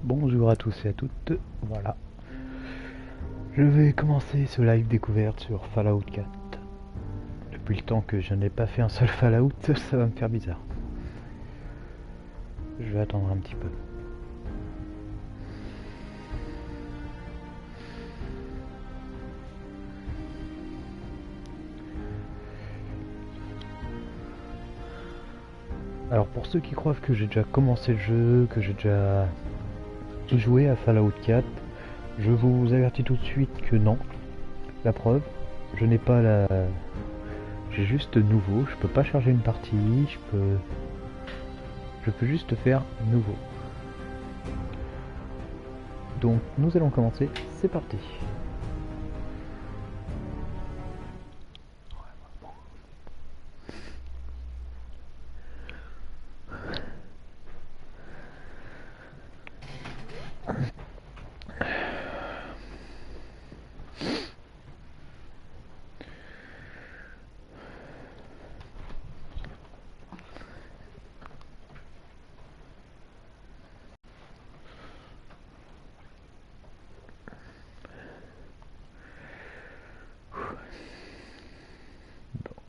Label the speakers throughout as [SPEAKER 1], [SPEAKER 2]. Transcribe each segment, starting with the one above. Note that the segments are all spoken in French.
[SPEAKER 1] Bonjour à tous et à toutes, voilà. Je vais commencer ce live découverte sur Fallout 4. Depuis le temps que je n'ai pas fait un seul Fallout, ça va me faire bizarre. Je vais attendre un petit peu. Alors pour ceux qui croient que j'ai déjà commencé le jeu, que j'ai déjà joué à Fallout 4, je vous avertis tout de suite que non. La preuve, je n'ai pas la... J'ai juste nouveau, je peux pas charger une partie, je peux juste faire nouveau. Donc nous allons commencer, c'est parti.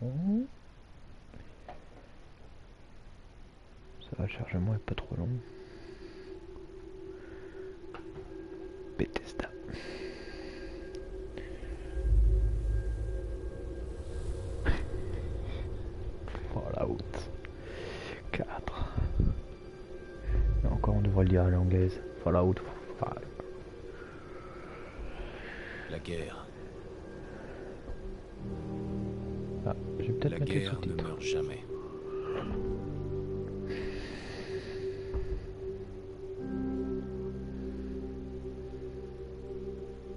[SPEAKER 1] Bon. Ça va, le chargement est pas trop long. Bethesda. Fallout 4. Et encore on devrait le dire à l'anglaise. Fallout 5.
[SPEAKER 2] La guerre.
[SPEAKER 1] Ah, je vais peut-être
[SPEAKER 2] La
[SPEAKER 1] mettre les
[SPEAKER 2] guerre ne
[SPEAKER 1] sous-titres.
[SPEAKER 2] meurt jamais.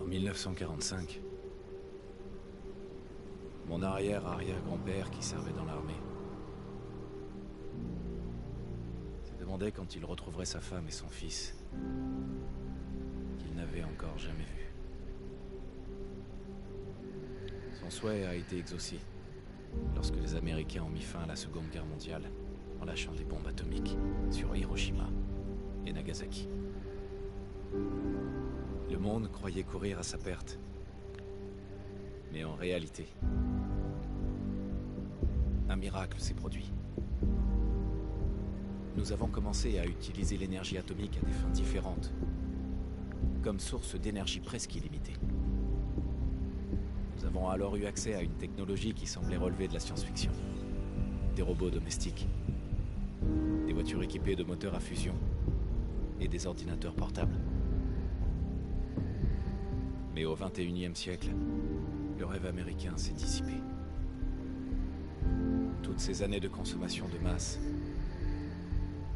[SPEAKER 2] En 1945, mon arrière-arrière-grand-père qui servait dans l'armée se demandait quand il retrouverait sa femme et son fils qu'il n'avait encore jamais vus. Son souhait a été exaucé lorsque les Américains ont mis fin à la Seconde Guerre mondiale en lâchant des bombes atomiques sur Hiroshima et Nagasaki. Le monde croyait courir à sa perte. Mais en réalité, un miracle s'est produit. Nous avons commencé à utiliser l'énergie atomique à des fins différentes, comme source d'énergie presque illimitée. Nous avons alors eu accès à une technologie qui semblait relever de la science-fiction. Des robots domestiques, des voitures équipées de moteurs à fusion et des ordinateurs portables. Mais au XXIe siècle, le rêve américain s'est dissipé. Toutes ces années de consommation de masse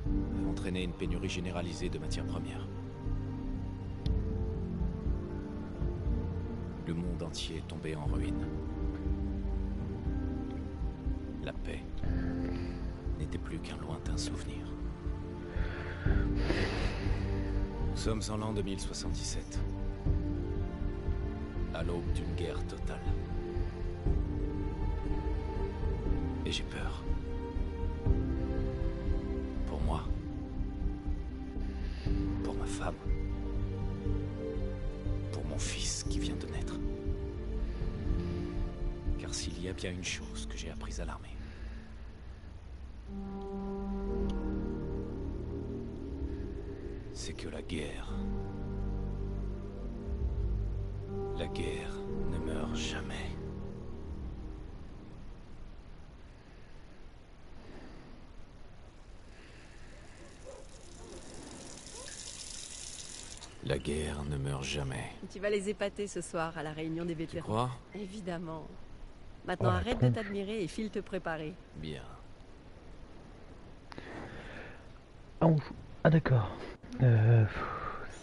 [SPEAKER 2] ont entraîné une pénurie généralisée de matières premières. Le monde entier est tombé en ruine. La paix n'était plus qu'un lointain souvenir. Nous sommes en l'an 2077. À l'aube d'une guerre totale. Et j'ai peur. Pour moi. Pour ma femme. Pour mon fils qui vient de naître. Car s'il y a bien une chose que j'ai apprise à l'armée, c'est que la guerre ne meurt jamais. La guerre ne meurt jamais.
[SPEAKER 3] Tu vas les épater ce soir à la réunion des
[SPEAKER 2] Tu
[SPEAKER 3] vétérans.
[SPEAKER 2] crois?
[SPEAKER 3] Évidemment. Maintenant
[SPEAKER 1] Oh, la
[SPEAKER 3] arrête de
[SPEAKER 1] tronche.
[SPEAKER 3] t'admirer et file te préparer.
[SPEAKER 2] Bien.
[SPEAKER 1] Ah, ah d'accord.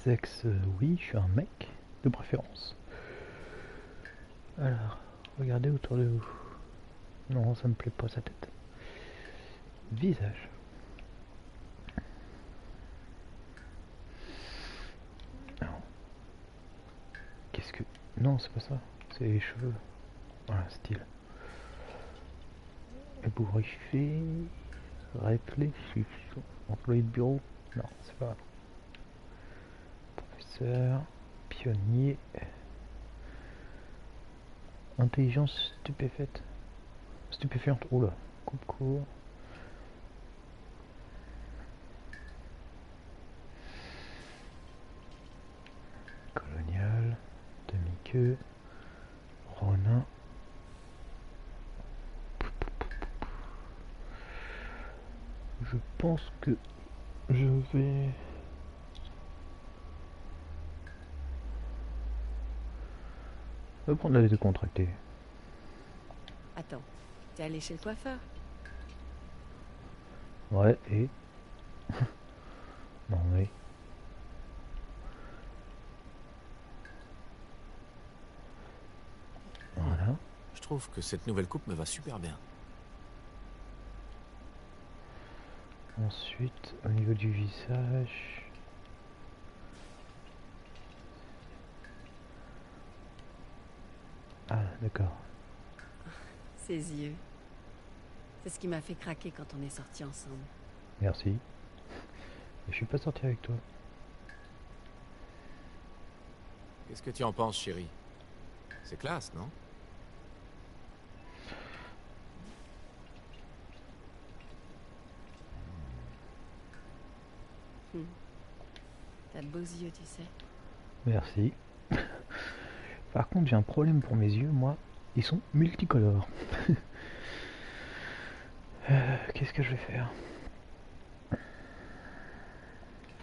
[SPEAKER 1] Sexe, oui, je suis un mec, de préférence. Alors, regardez autour de vous. Non, ça me plaît pas sa tête. Visage. Alors, qu'est-ce que... Non, c'est pas ça. C'est les cheveux. Voilà, style. Ébouriffé. Réfléchissons. Employé de bureau. Non, c'est pas grave. Chasseur, pionnier, intelligence stupéfaite, stupéfiante, oula, coupe court. Colonial, demi-queue, Ronin. Je pense que je vais... Je vais prendre la décontractée.
[SPEAKER 3] Attends, t'es allé chez le coiffeur?
[SPEAKER 1] Ouais, et... non mais... Voilà.
[SPEAKER 2] Je trouve que cette nouvelle coupe me va super bien.
[SPEAKER 1] Ensuite, au niveau du visage... Ah, d'accord.
[SPEAKER 3] Ses yeux. C'est ce qui m'a fait craquer quand on est sortis ensemble.
[SPEAKER 1] Merci. Et je suis pas sorti avec toi.
[SPEAKER 2] Qu'est-ce que tu en penses, chérie? C'est classe, non?
[SPEAKER 3] T'as de beaux yeux, tu sais.
[SPEAKER 1] Merci. Par contre, j'ai un problème pour mes yeux, moi. Ils sont multicolores. Qu'est-ce que je vais faire?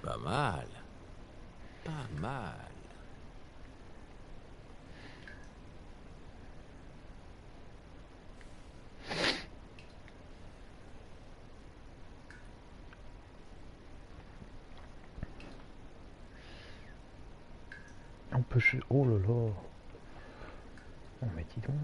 [SPEAKER 2] Pas mal. Pas mal.
[SPEAKER 1] On peut... Oh là là. Oh mais dis donc.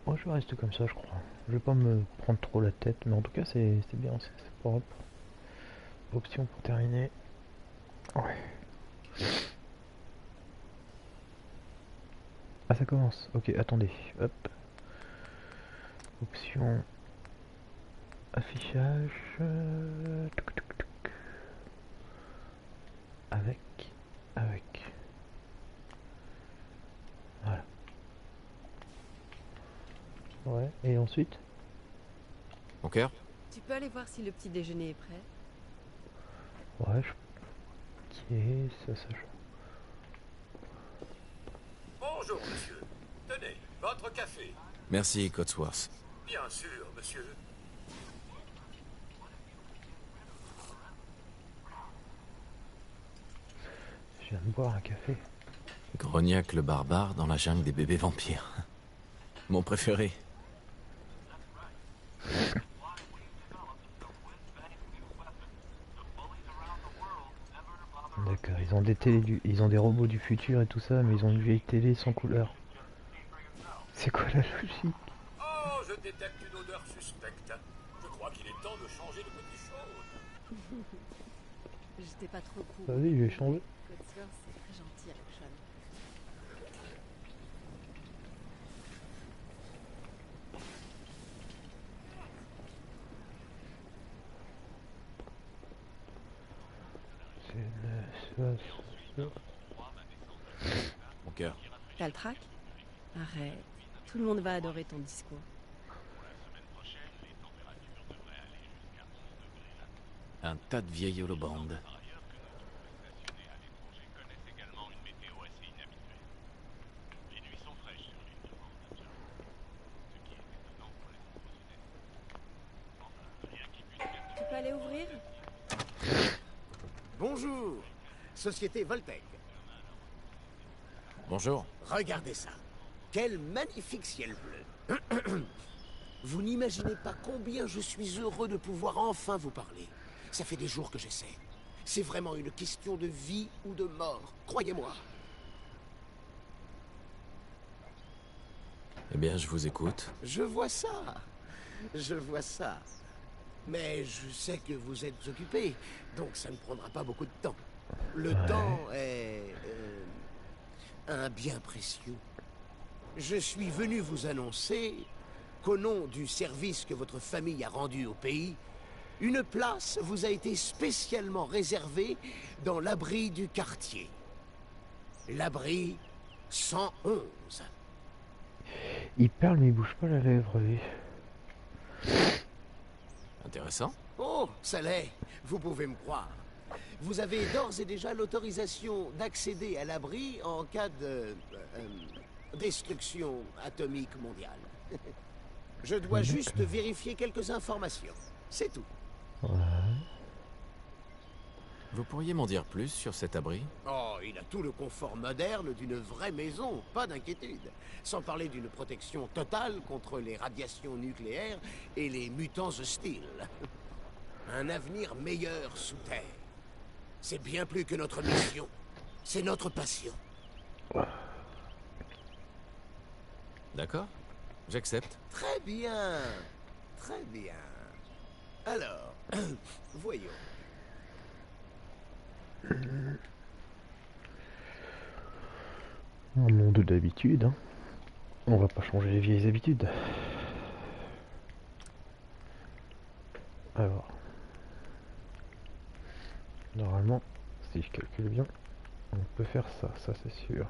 [SPEAKER 1] Oh, je reste comme ça, je crois. Je vais pas me prendre trop la tête, mais en tout cas, c'est bien, c'est propre. Option pour terminer. Ouais. Ah, ça commence. Ok, attendez. Hop. Option. Affichage. Touc, touc, touc. Avec. Voilà. Ouais, et ensuite?
[SPEAKER 2] Mon cœur?
[SPEAKER 3] Tu peux aller voir si le petit déjeuner est prêt?
[SPEAKER 1] Ouais, ok, ça.
[SPEAKER 4] Bonjour, monsieur. Tenez, votre café.
[SPEAKER 2] Merci, Cotsworth.
[SPEAKER 4] Bien sûr, monsieur.
[SPEAKER 1] Je viens de boire un café.
[SPEAKER 2] Grognac le barbare dans la jungle des bébés vampires. Mon préféré.
[SPEAKER 1] D'accord, ils ont des ils ont des robots du futur et tout ça, mais ils ont une vieille télé sans couleur. C'est quoi la logique?
[SPEAKER 4] Oh, je détecte une odeur suspecte. Je crois qu'il est temps de changer de petit chose.
[SPEAKER 3] J'étais pas trop cool.
[SPEAKER 1] Vas-y, je vais changer.
[SPEAKER 3] Cotsworth, c'est très gentil avec Sean.
[SPEAKER 2] Mon cœur.
[SPEAKER 3] T'as le trac? Arrête. Tout le monde va adorer ton discours.
[SPEAKER 2] Un tas de vieilles holobandes.
[SPEAKER 3] Tu peux aller ouvrir?
[SPEAKER 5] Bonjour, Société Voltec.
[SPEAKER 2] Bonjour.
[SPEAKER 5] Regardez ça. Quel magnifique ciel bleu. Vous n'imaginez pas combien je suis heureux de pouvoir enfin vous parler. Ça fait des jours que j'essaie. C'est vraiment une question de vie ou de mort, croyez-moi.
[SPEAKER 2] Eh bien, je vous écoute.
[SPEAKER 5] Je vois ça. Mais je sais que vous êtes occupé, donc ça ne prendra pas beaucoup de temps. Le temps est... un bien précieux. Je suis venu vous annoncer qu'au nom du service que votre famille a rendu au pays, Une place vous a été spécialement réservée dans l'abri du quartier. L'abri 111.
[SPEAKER 1] Il parle mais il bouge pas la lèvre, lui.
[SPEAKER 2] Intéressant.
[SPEAKER 5] Oh, ça l'est, vous pouvez me croire. Vous avez d'ores et déjà l'autorisation d'accéder à l'abri en cas de... destruction atomique mondiale. Je dois juste vérifier quelques informations. C'est tout.
[SPEAKER 1] Ouais.
[SPEAKER 2] Vous pourriez m'en dire plus sur cet abri?
[SPEAKER 5] Oh, il a tout le confort moderne d'une vraie maison, pas d'inquiétude. Sans parler d'une protection totale contre les radiations nucléaires et les mutants hostiles. Un avenir meilleur sous terre. C'est bien plus que notre mission. C'est notre passion.
[SPEAKER 2] D'accord, j'accepte.
[SPEAKER 5] Très bien. Très bien. Alors, voyons.
[SPEAKER 1] Un monde d'habitude, hein. On va pas changer les vieilles habitudes. Alors, normalement, si je calcule bien, on peut faire ça, ça c'est sûr.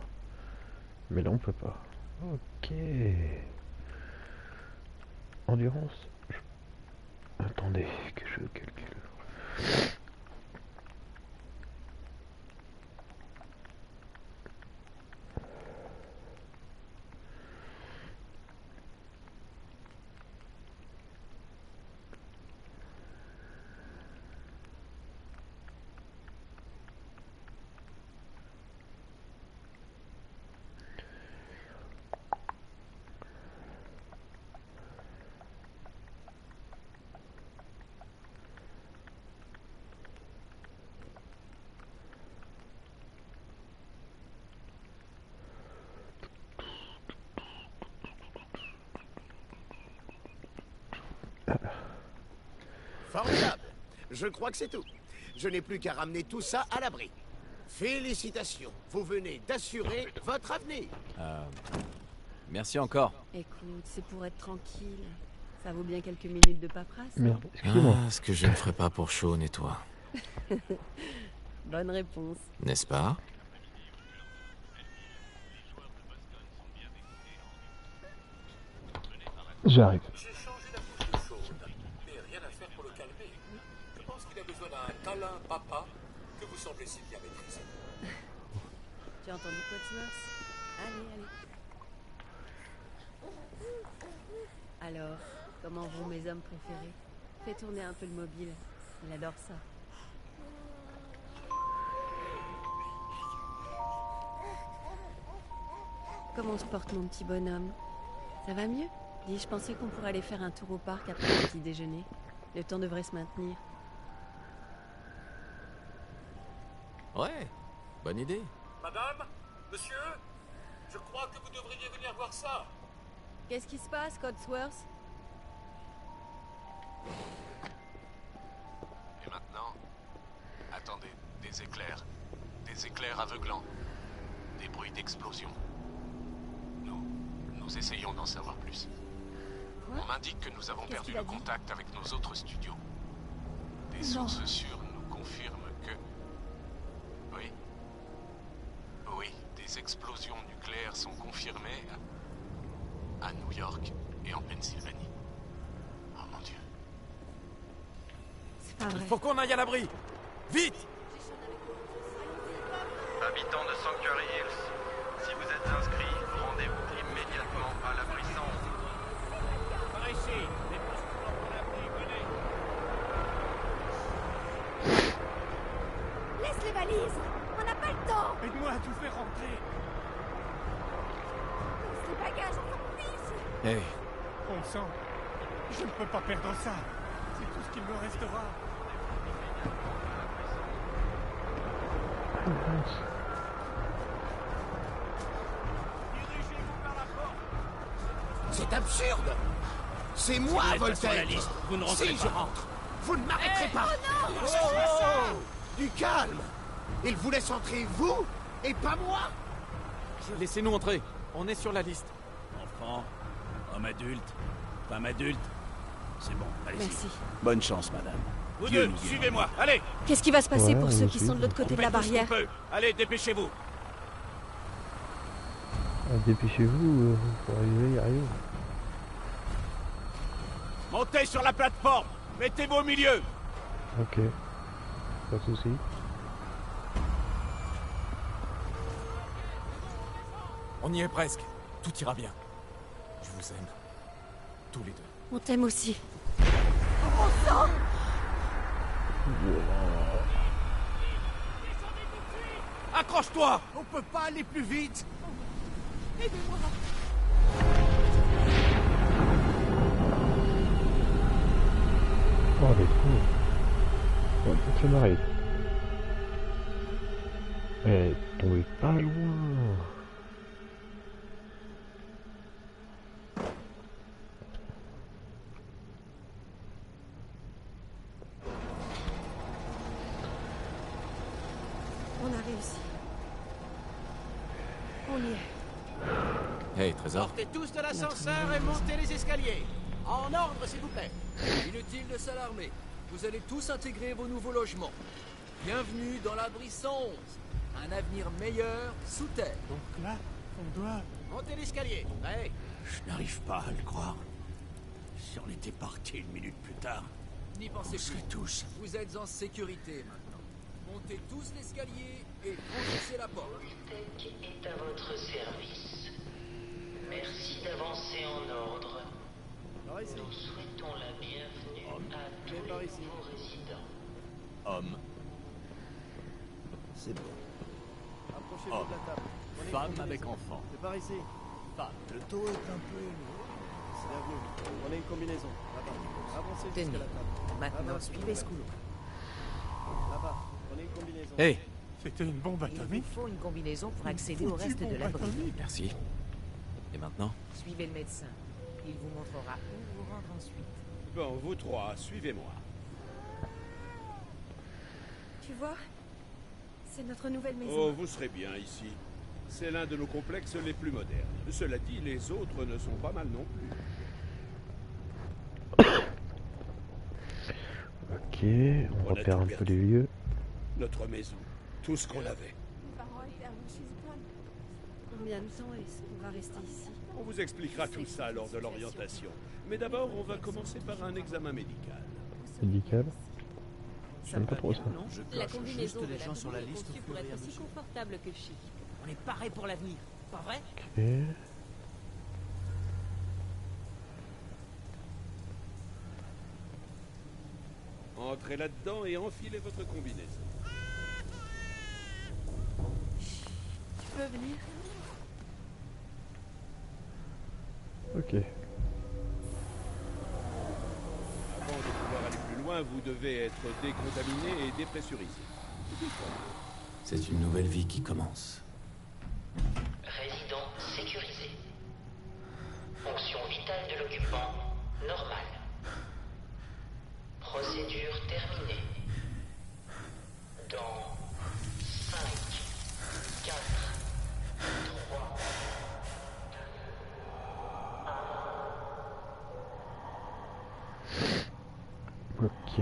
[SPEAKER 1] Mais là on peut pas. Ok. Endurance. Attendez que je calcule.
[SPEAKER 5] Formidable. Je crois que c'est tout. Je n'ai plus qu'à ramener tout ça à l'abri. Félicitations. Vous venez d'assurer votre avenir.
[SPEAKER 2] Merci encore.
[SPEAKER 3] Écoute, c'est pour être tranquille. Ça vaut bien quelques minutes de paperasse. hein.
[SPEAKER 1] Merde, excusez-moi.
[SPEAKER 2] Ce que je ne ferai pas pour Sean et toi.
[SPEAKER 3] Bonne réponse.
[SPEAKER 2] N'est-ce pas?
[SPEAKER 1] J'arrive.
[SPEAKER 4] J'ai changé la couche de chaude, mais rien à faire pour le calmer. Je pense qu'il a besoin d'un câlin papa que vous semblez si bien maîtriser.
[SPEAKER 3] Tu as entendu Cotsworth? Allez, allez. Alors, comment vont mes hommes préférés? Fais tourner un peu le mobile. Il adore ça. Comment se porte mon petit bonhomme? Ça va mieux? Dis, je pensais qu'on pourrait aller faire un tour au parc après le petit déjeuner. Le temps devrait se maintenir.
[SPEAKER 2] Ouais, bonne idée.
[SPEAKER 4] Madame, monsieur, je crois que vous devriez venir voir ça.
[SPEAKER 3] Qu'est-ce qui se passe, Cotsworth?
[SPEAKER 6] Et maintenant, attendez, des éclairs aveuglants, des bruits d'explosion. Nous essayons d'en savoir plus.
[SPEAKER 3] Quoi?
[SPEAKER 6] On m'indique que nous avons
[SPEAKER 3] Qu'est-ce
[SPEAKER 6] perdu
[SPEAKER 3] qu'il a
[SPEAKER 6] le
[SPEAKER 3] dit?
[SPEAKER 6] contact avec nos autres studios. Des sources sûres nous confirment que... Oui, des explosions nucléaires sont confirmées à New York et en Pennsylvanie. Oh mon Dieu.
[SPEAKER 3] C'est pas vrai.
[SPEAKER 7] Faut qu'on aille à l'abri. Vite!
[SPEAKER 8] Habitants de Sanctuary Hills, si vous êtes inscrits, rendez-vous immédiatement à l'abri 111.
[SPEAKER 4] Par ici, les postulants pour l'abri, venez.
[SPEAKER 9] Laisse les valises. On n'a pas le temps.
[SPEAKER 7] Aide-moi à tout faire rentrer.
[SPEAKER 9] Laisse les bagages, on s'en fiche.
[SPEAKER 2] Hey,
[SPEAKER 7] Bon sang, je ne peux pas perdre ça. C'est tout ce qu'il me restera.
[SPEAKER 5] C'est absurde. C'est moi, Voltaire.
[SPEAKER 4] Vous ne rentrez
[SPEAKER 5] Si
[SPEAKER 4] pas.
[SPEAKER 5] je rentre, vous ne m'arrêterez pas. Du calme. Il vous laisse entrer, vous, et pas moi.
[SPEAKER 7] Laissez-nous entrer. On est sur la liste.
[SPEAKER 10] Enfant, homme adulte, femme adulte. C'est bon, allez-y.
[SPEAKER 3] Merci.
[SPEAKER 10] Bonne chance, madame.
[SPEAKER 4] Vous deux, suivez-moi, allez.
[SPEAKER 3] Qu'est-ce qui va se passer
[SPEAKER 1] Ouais,
[SPEAKER 3] pour
[SPEAKER 1] on
[SPEAKER 3] ceux
[SPEAKER 1] va
[SPEAKER 3] qui
[SPEAKER 1] suivre.
[SPEAKER 3] sont de l'autre côté de la barrière?
[SPEAKER 4] Allez, dépêchez-vous.
[SPEAKER 1] Ah, dépêchez-vous pour arriver, y arriver.
[SPEAKER 4] Montez sur la plateforme. Mettez-vous au milieu.
[SPEAKER 1] Ok. Pas de soucis.
[SPEAKER 2] On y est presque. Tout ira bien. Je vous aime. Tous les deux.
[SPEAKER 3] On t'aime aussi.
[SPEAKER 4] Accroche-toi. On peut pas aller plus vite.
[SPEAKER 1] Oh, les cons. Bon, faut que ça m'arrive. Eh, tombez pas loin.
[SPEAKER 3] On a réussi. On y est.
[SPEAKER 2] Hey, Trésor.
[SPEAKER 5] Sortez tous de l'ascenseur et montez les escaliers. En ordre, s'il vous plaît.
[SPEAKER 10] Inutile de s'alarmer. Vous allez tous intégrer vos nouveaux logements. Bienvenue dans l'abri 111. Un avenir meilleur sous terre.
[SPEAKER 7] Donc là, on doit...
[SPEAKER 5] Montez l'escalier. Ouais.
[SPEAKER 4] Je n'arrive pas à le croire. Si on était parti une minute plus tard,
[SPEAKER 10] N'y
[SPEAKER 4] on
[SPEAKER 10] pensez
[SPEAKER 4] serait
[SPEAKER 10] plus.
[SPEAKER 4] tous...
[SPEAKER 10] Vous êtes en sécurité maintenant. Montez tous l'escalier et franchissez la porte.
[SPEAKER 11] Tech est à votre service. Merci d'avancer en ordre. Nous souhaitons la bienvenue à tous les nouveaux résidents.
[SPEAKER 4] Homme,
[SPEAKER 5] C'est bon.
[SPEAKER 10] Approchez-vous
[SPEAKER 4] Homme.
[SPEAKER 10] de la table. Prenez une
[SPEAKER 4] femme
[SPEAKER 10] combinaison.
[SPEAKER 4] avec enfant.
[SPEAKER 10] C'est par ici.
[SPEAKER 4] Femme.
[SPEAKER 5] Le taux est un peu élevé.
[SPEAKER 10] C'est bienvenu. Prenez une combinaison. Là-bas. Avancez
[SPEAKER 12] Tenez.
[SPEAKER 10] jusqu'à la table.
[SPEAKER 12] Maintenant,
[SPEAKER 10] Là-bas,
[SPEAKER 12] suivez ce couloir.
[SPEAKER 10] Là-bas. Prenez une combinaison.
[SPEAKER 2] Hey,
[SPEAKER 7] C'était une bombe
[SPEAKER 12] Il
[SPEAKER 7] atomique.
[SPEAKER 12] vous faut une combinaison pour accéder au reste de l'abri.
[SPEAKER 2] merci. Et maintenant?
[SPEAKER 12] Suivez le médecin. Il vous montrera où vous rendre ensuite.
[SPEAKER 4] Bon, vous trois, suivez-moi.
[SPEAKER 3] Tu vois, c'est notre nouvelle maison.
[SPEAKER 13] Oh, vous serez bien ici. C'est l'un de nos complexes les plus modernes. Cela dit, les autres ne sont pas mal non plus.
[SPEAKER 1] Ok, on repère un peu les lieux.
[SPEAKER 13] Notre maison, tout ce qu'on avait.
[SPEAKER 9] Mes parents étaient à Washington.
[SPEAKER 3] Combien de temps est-ce qu'on va rester ici?
[SPEAKER 13] On vous expliquera tout ça lors de l'orientation. Mais d'abord, on va commencer par un examen médical.
[SPEAKER 1] Médical.
[SPEAKER 12] Ça
[SPEAKER 1] J'aime pas
[SPEAKER 12] va
[SPEAKER 1] trop
[SPEAKER 12] bien,
[SPEAKER 1] ça.
[SPEAKER 12] non
[SPEAKER 3] La combinaison de
[SPEAKER 10] les gens sur la
[SPEAKER 3] l'abri est
[SPEAKER 10] liste au
[SPEAKER 3] conçue
[SPEAKER 10] fur
[SPEAKER 3] pour
[SPEAKER 10] et à
[SPEAKER 3] être aussi
[SPEAKER 10] mesure.
[SPEAKER 3] confortable que chic.
[SPEAKER 12] On est paré pour l'avenir, pas vrai?
[SPEAKER 1] Ok.
[SPEAKER 13] Entrez là-dedans et enfilez votre combinaison.
[SPEAKER 3] Tu peux venir?
[SPEAKER 1] Ok.
[SPEAKER 13] Avant de pouvoir aller plus loin, vous devez être décontaminé et dépressurisé.
[SPEAKER 2] C'est une nouvelle vie qui commence.
[SPEAKER 11] Résident sécurisé. Fonction vitale de l'occupant normale. Procédure terminée. Dans 5, 4, 3,
[SPEAKER 1] Ok.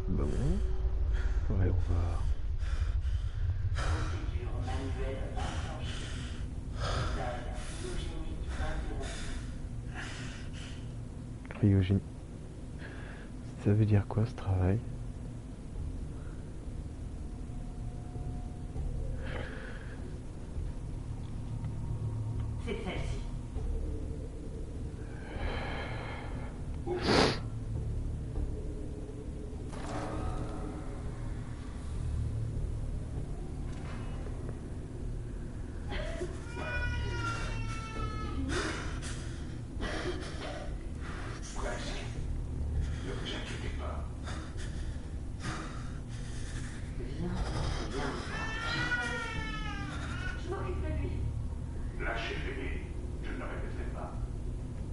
[SPEAKER 1] Bon. Ouais, on va... Cryogénie. Ça veut dire quoi ce travail?
[SPEAKER 11] c'est celle-ci.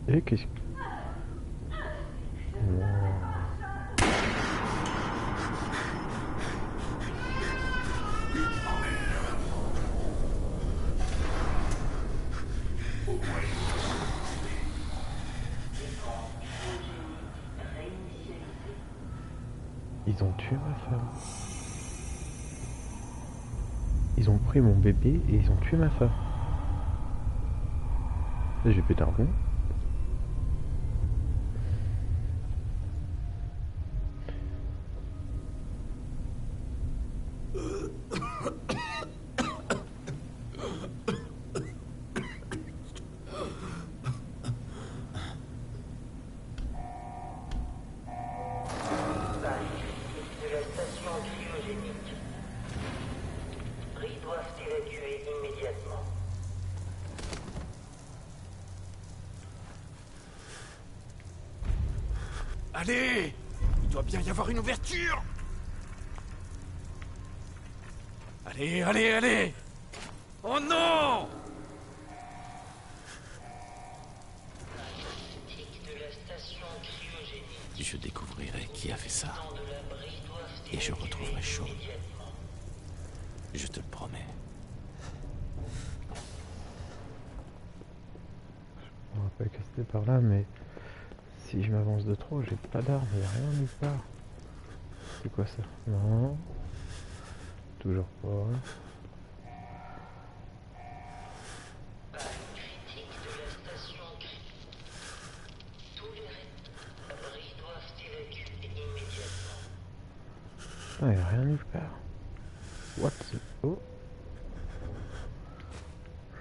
[SPEAKER 1] Et qu'est-ce que... Ils ont tué ma femme. Ils ont pris mon bébé et ils ont tué ma femme. J'ai pété un plomb.
[SPEAKER 7] Allez! Il doit bien y avoir une ouverture! Allez, allez, allez! Oh non!
[SPEAKER 2] Je découvrirai qui a fait ça. Et je retrouverai Shaun. Je te le promets.
[SPEAKER 1] On va pas casser par là, mais si je m'avance de trop, j'ai pas d'armes, il n'y a rien nulle part. C'est quoi ça? Non. Toujours pas. Ah, il n'y a rien nulle part. What the... Oh.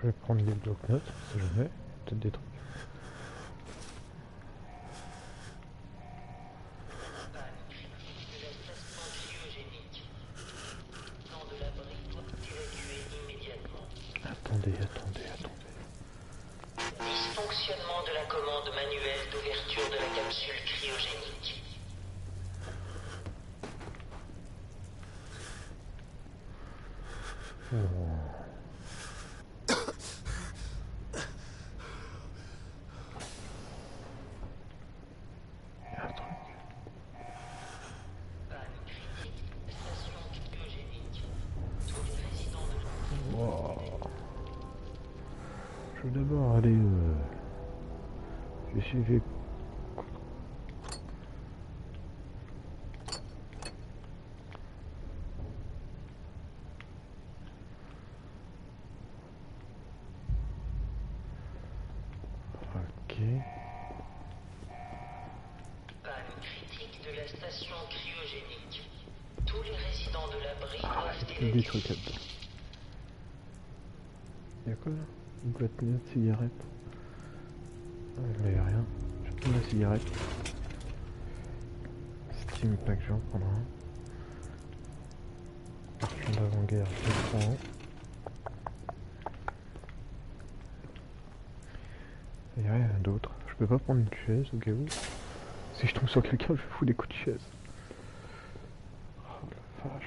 [SPEAKER 1] Je vais prendre les blocs-notes, si jamais. Peut-être des trucs. Attendez.
[SPEAKER 11] Dysfonctionnement de la commande manuelle d'ouverture de la capsule cryogénique.
[SPEAKER 1] Il y a un truc. Wow. Je vais d'abord aller... Je vais... Ok.
[SPEAKER 11] Panne critique de la station cryogénique. Tous les résidents de l'abri doivent
[SPEAKER 1] Il y a des trucs là-dedans. Il y a quoi là? Une boîte de cigarette. Ah, là il y a rien. Je prends la cigarette. Steam Pack, j'en prendrai un. Parfum d'avant-guerre, je le prends. Il n'y a rien d'autre. Je peux pas prendre une chaise au cas où. Si je tombe sur quelqu'un, je fous des coups de chaise. Oh la vache.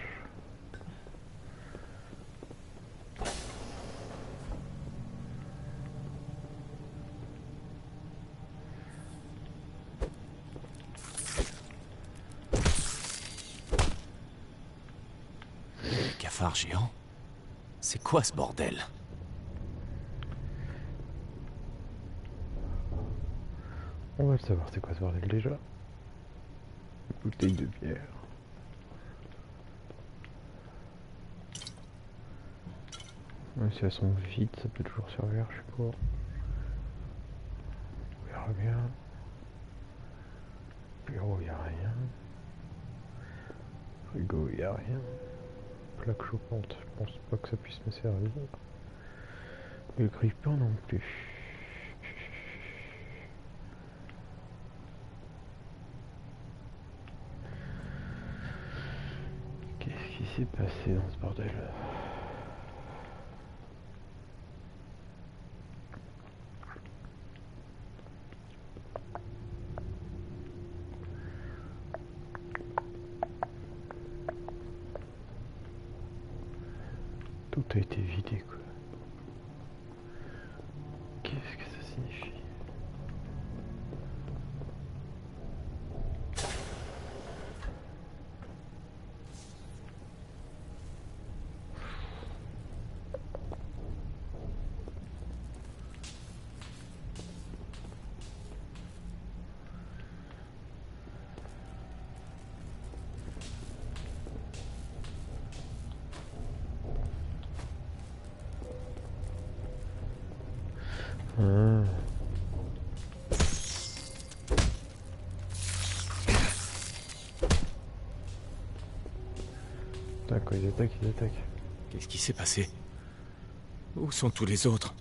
[SPEAKER 2] Cafard géant? C'est quoi ce bordel?
[SPEAKER 1] On va le savoir, c'est quoi ce bordel déjà? Une bouteille de bière. Même si elles sont vides, ça peut toujours servir, je sais pas. On verra bien. Bureau, y a rien. Frigo, y a rien. Plaque chauffante, je pense pas que ça puisse me servir. Le grippin non plus. Qu'est-ce qui s'est passé dans ce bordel? Tout a été vidé, quoi. Qu'est-ce que ça signifie? Ah. D'accord, ils attaquent, ils attaquent.
[SPEAKER 2] Qu'est-ce qui s'est passé? Où sont tous les autres?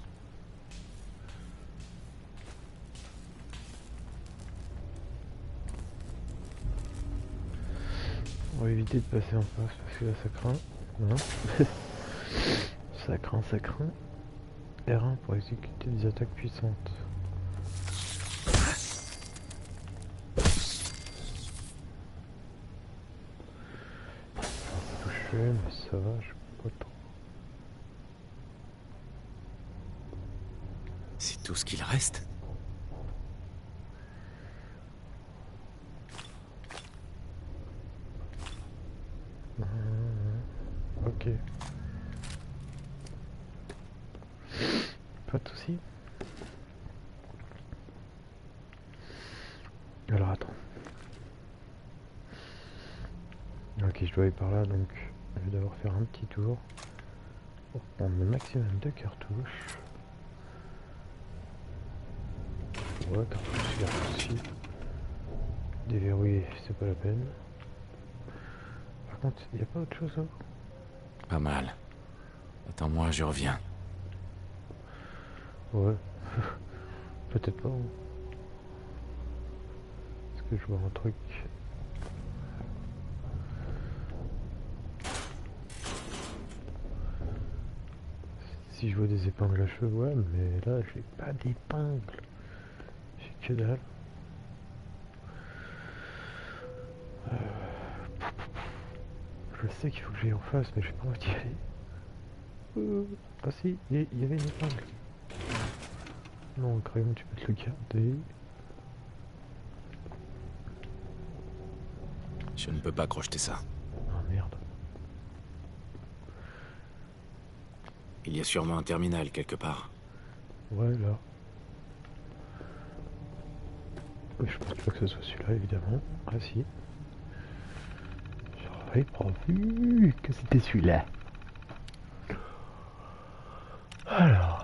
[SPEAKER 1] On va éviter de passer en face parce que là ça craint. Non. Ça craint, ça craint. R1 pour exécuter des attaques puissantes. C'est touché, mais ça va, je sais pas trop.
[SPEAKER 2] C'est tout ce qu'il reste?
[SPEAKER 1] Ok. Pas de soucis. Alors attends. Ok, je dois aller par là, donc je vais devoir faire un petit tour pour prendre le maximum de cartouches. Ouais, cartouches. Déverrouiller, c'est pas la peine. Par contre, il n'y a pas autre chose hein?
[SPEAKER 2] Pas mal. Attends-moi, je reviens.
[SPEAKER 1] Ouais. Peut-être pas. Hein. Est-ce que je vois un truc? Si je vois des épingles à cheveux, ouais, mais là, j'ai pas d'épingles. J'ai que dalle. Je sais qu'il faut que j'aille en face, mais j'ai pas envie d'y aller. Ah si, il y avait une épingle. Non, le crayon, tu peux te le garder.
[SPEAKER 2] Je ne peux pas crocheter ça.
[SPEAKER 1] Ah merde.
[SPEAKER 2] Il y a sûrement un terminal quelque part.
[SPEAKER 1] Ouais, là. Je pense pas que ce soit celui-là, évidemment. Ah si. J'aurais pas vu que c'était celui-là. Alors.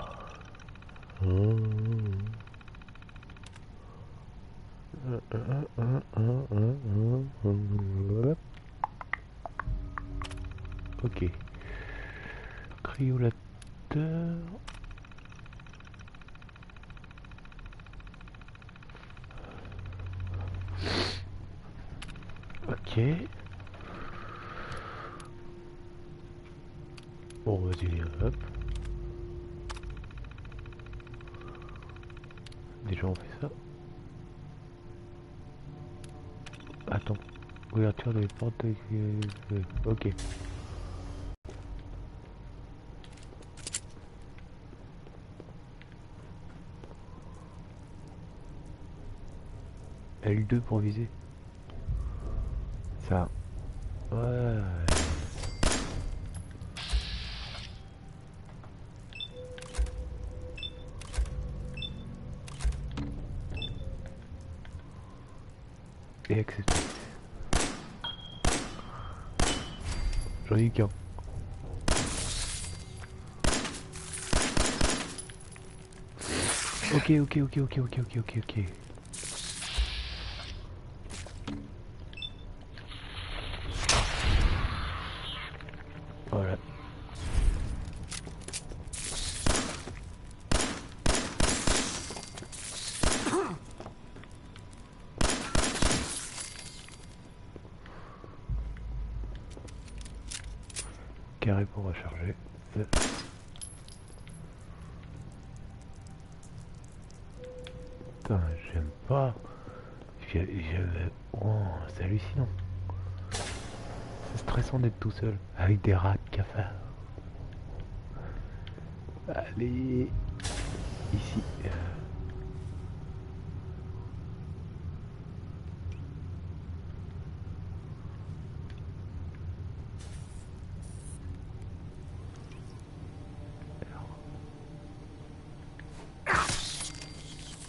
[SPEAKER 1] Ok. Cryolateur. Ok. Bon, vas-y, hop. Déjà on fait ça. Attends. Ouverture des portes. Ok. L2 pour viser. Ça. Ouais. Et accepté. J'en ai eu qu'un. Ok. Voilà. Carré pour recharger. Putain, j'aime pas. Oh, c'est hallucinant. C'est stressant d'être tout seul avec des rats de cafard. Allez, ici.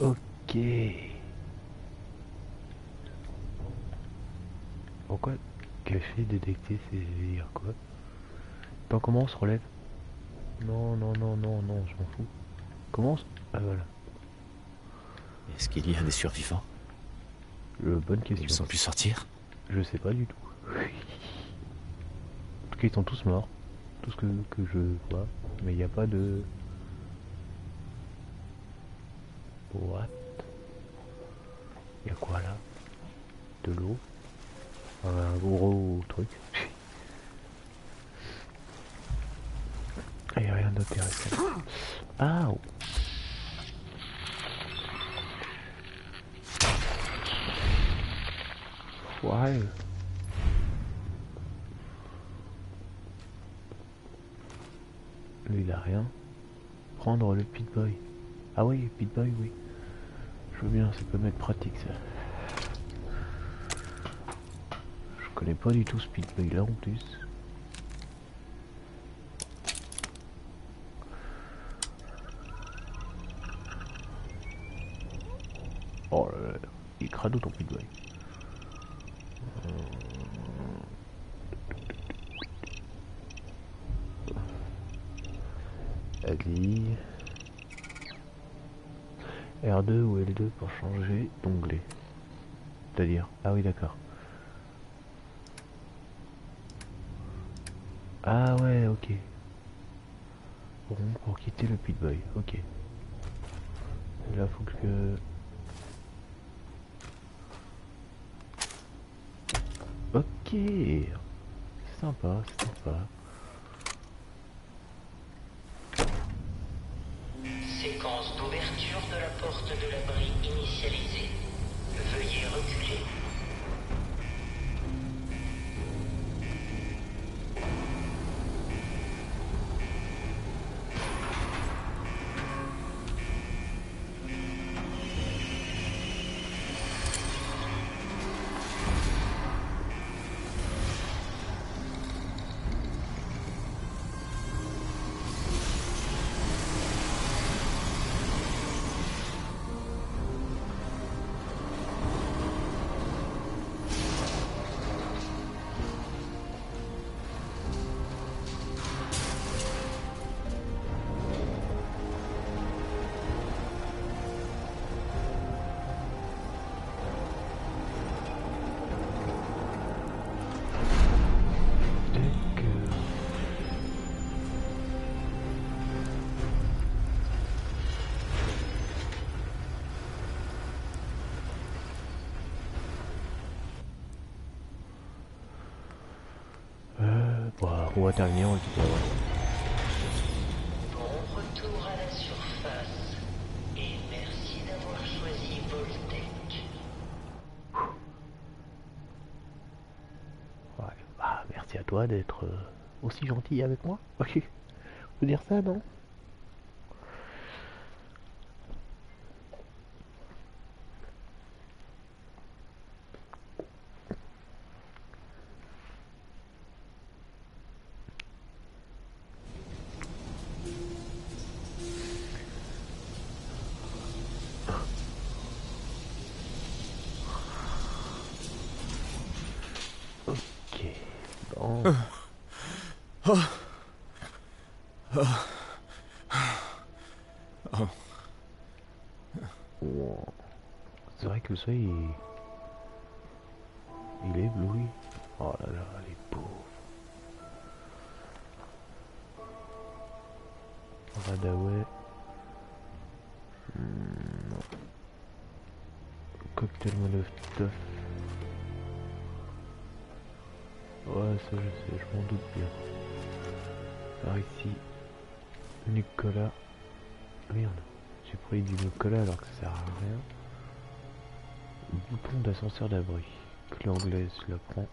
[SPEAKER 1] Ok. Pourquoi cacher, détecter, c'est dire quoi? Attends, comment on se relève? Non, je m'en fous. Comment? Ah voilà.
[SPEAKER 2] Est-ce qu'il y a des survivants?
[SPEAKER 1] Bonne question.
[SPEAKER 2] Ils ont pu sortir?
[SPEAKER 1] Je sais pas du tout. En tout cas, ils sont tous morts. Tout ce que je vois. Mais il n'y a pas de... What? Il y a quoi là? De l'eau? Un gros truc. Il n'y a rien d'intéressant. Ah! Ouais. Lui il a rien. Prendre le Pip-Boy. Ah oui, Pip-Boy, oui. Je veux bien, ça peut m'être pratique ça. Je connais pas du tout ce Pip-Boy là en plus. Oh là là, il est crado ton Pip-Boy. Allez. R2 ou L2 pour changer d'onglet. C'est-à-dire... Ah oui d'accord. Ah ouais ok. Pour quitter le Pip-Boy, ok. Et là faut que... Ok. C'est sympa, c'est sympa.
[SPEAKER 11] Séquence d'ouverture de la porte de l'abri initialisée. Veuillez reculer.
[SPEAKER 1] On va terminer, on le dit pas.
[SPEAKER 11] Bon retour à la surface. Et merci d'avoir choisi Voltec.
[SPEAKER 1] Ouais, bah merci à toi d'être aussi gentil avec moi. Ok. Faut dire ça, non? C'est vrai que le soleil il est ébloui. Oh là là, les pauvres. Radaway. Non. Cocktail Molotov. Ouais, ça je sais, je m'en doute bien. Par ici, Nicolas. Merde, j'ai pris du Nicolas alors que ça sert à rien. Bouton d'ascenseur d'abri. Clé anglaise, je la prends.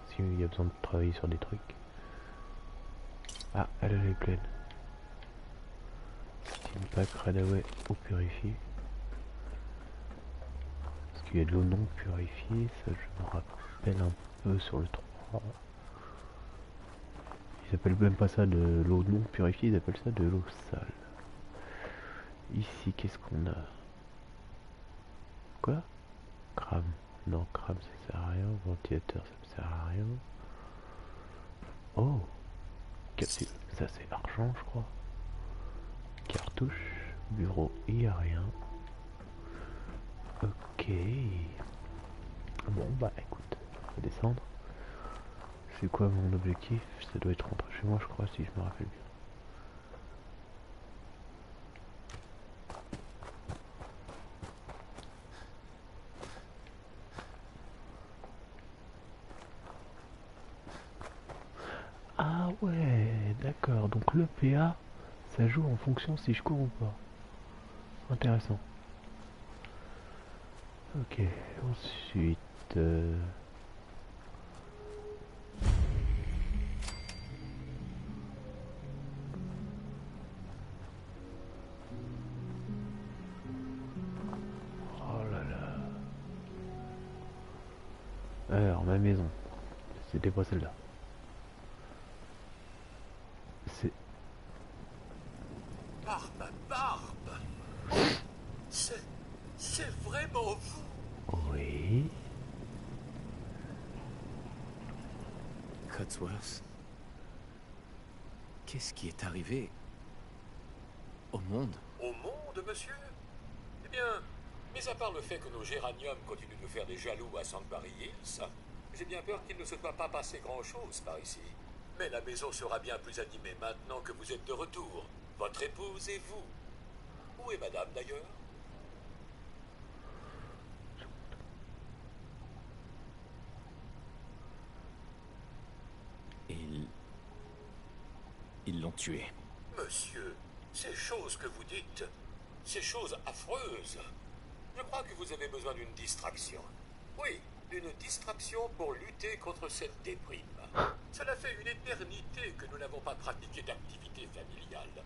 [SPEAKER 1] S'il y a besoin de travailler sur des trucs. Ah, elle est pleine. Steam Pack Radaway eau purifiée. Parce qu'il y a de l'eau non purifiée, ça je me rappelle un peu sur le 3. Ils appellent même pas ça de l'eau non purifiée, ils appellent ça de l'eau sale. Ici, qu'est-ce qu'on a? Quoi? Crame. Non, crame ça sert à rien. Ventilateur ça me sert à rien. Oh, capsule. Ça c'est argent je crois. Cartouche. Bureau, il n'y a rien. Ok. Bon bah écoute, on va descendre. C'est quoi mon objectif? Ça doit être rentrer chez moi je crois si je me rappelle bien. Ah ouais, d'accord, donc le PA, ça joue en fonction si je cours ou pas. Intéressant. Ok, ensuite... Oh là là. Alors, ma maison. C'était pas celle-là. C'est...
[SPEAKER 4] Barbe. C'est vraiment vous.
[SPEAKER 1] Oui.
[SPEAKER 2] Codsworth. Qu'est-ce qui est arrivé au monde?
[SPEAKER 4] Au monde, monsieur? Eh bien, mis à part le fait que nos géraniums continuent de faire des jaloux à Sanctuary Hills, j'ai bien peur qu'il ne se soit pas passé grand-chose par ici. Mais la maison sera bien plus animée maintenant que vous êtes de retour. Votre épouse et vous. Où est madame, d'ailleurs?
[SPEAKER 2] Ils l'ont tué.
[SPEAKER 4] Monsieur, ces choses que vous dites, ces choses affreuses, je crois que vous avez besoin d'une distraction. Oui, une distraction pour lutter contre cette déprime. Cela fait une éternité que nous n'avons pas pratiqué d'activité familiale.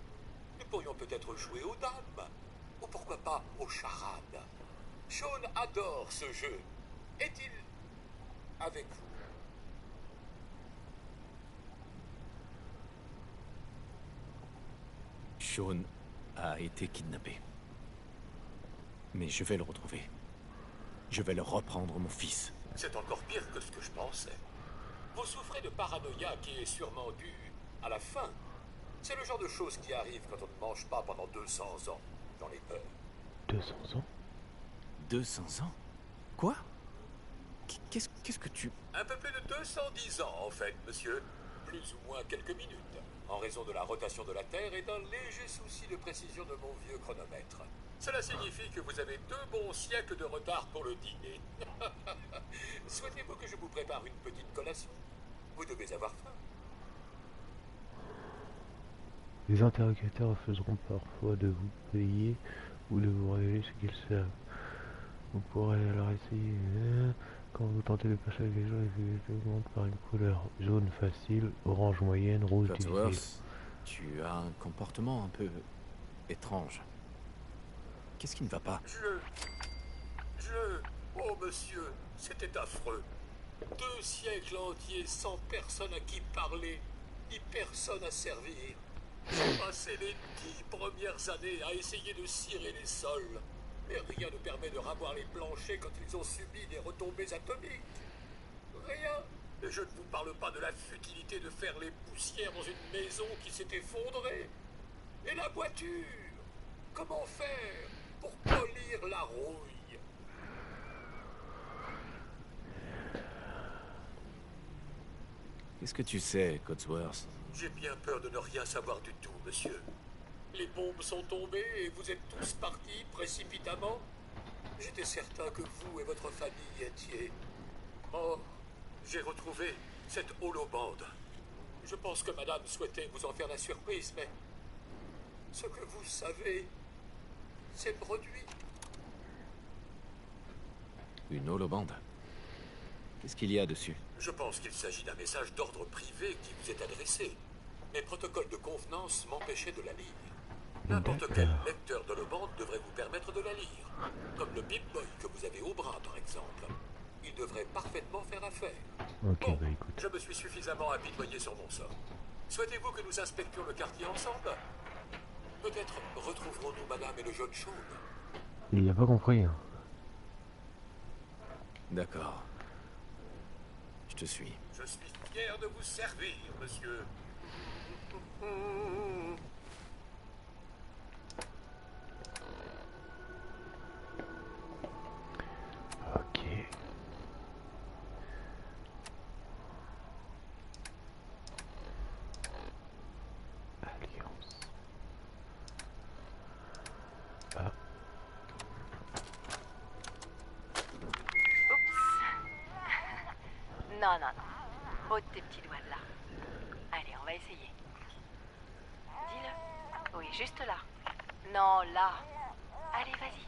[SPEAKER 4] Nous pourrions peut-être jouer aux dames, ou pourquoi pas aux charades. Sean adore ce jeu. Est-il avec vous?
[SPEAKER 2] Sean a été kidnappé. Mais je vais le retrouver. Je vais leur reprendre mon fils.
[SPEAKER 4] C'est encore pire que ce que je pensais. Vous souffrez de paranoïa qui est sûrement due à la faim. C'est le genre de choses qui arrive quand on ne mange pas pendant 200 ans. J'en ai peur.
[SPEAKER 1] 200 ans?
[SPEAKER 2] 200 ans? Quoi? Qu'est-ce que tu...
[SPEAKER 4] Un peu plus de 210 ans, en fait, monsieur. Plus ou moins quelques minutes. En raison de la rotation de la Terre et d'un léger souci de précision de mon vieux chronomètre. Cela signifie que vous avez 2 bons siècles de retard pour le dîner. Souhaitez-vous que je vous prépare une petite collation? Vous devez avoir faim.
[SPEAKER 1] Les interlocuteurs refuseront parfois de vous payer ou de vous révéler ce qu'ils savent. Vous pourrez alors essayer... Quand vous tentez de passer avec les gens, les augmentent par une couleur jaune facile, orange moyenne, rouge difficile.
[SPEAKER 2] Tu as un comportement un peu étrange. Qu'est-ce qui ne va pas?
[SPEAKER 4] Oh monsieur, c'était affreux. 2 siècles entiers sans personne à qui parler, ni personne à servir. J'ai passé les 10 premières années à essayer de cirer les sols. Mais rien ne permet de ravoir les planchers quand ils ont subi des retombées atomiques. Rien. Et je ne vous parle pas de la futilité de faire les poussières dans une maison qui s'est effondrée. Et la voiture. Comment faire pour polir la rouille?
[SPEAKER 2] Qu'est-ce que tu sais, Codsworth?
[SPEAKER 4] J'ai bien peur de ne rien savoir du tout, monsieur. Les bombes sont tombées et vous êtes tous partis précipitamment. J'étais certain que vous et votre famille étiez morts. J'ai retrouvé cette holobande. Je pense que madame souhaitait vous en faire la surprise, mais ce que vous savez s'est produit.
[SPEAKER 2] Une holobande? Qu'est-ce qu'il y a dessus?
[SPEAKER 4] Je pense qu'il s'agit d'un message d'ordre privé qui vous est adressé. Mes protocoles de convenance m'empêchaient de la lire. N'importe quel lecteur d'holobande devrait vous permettre de la lire. Comme le Big Boy que vous avez au bras, par exemple. Il devrait parfaitement faire affaire.
[SPEAKER 1] Ok,
[SPEAKER 4] bon,
[SPEAKER 1] bah écoute.
[SPEAKER 4] je me suis suffisamment apitoyé sur mon sort. Souhaitez-vous que nous inspections le quartier ensemble? Peut-être retrouverons-nous madame et le jeune Sean.
[SPEAKER 1] Il n'a pas compris. Hein.
[SPEAKER 2] D'accord. Je te suis.
[SPEAKER 4] Je suis fier de vous servir, monsieur.
[SPEAKER 3] trop de tes petits doigts de là. Allez, on va essayer. Dis-le. Oui, juste là. Non, là. Allez, vas-y.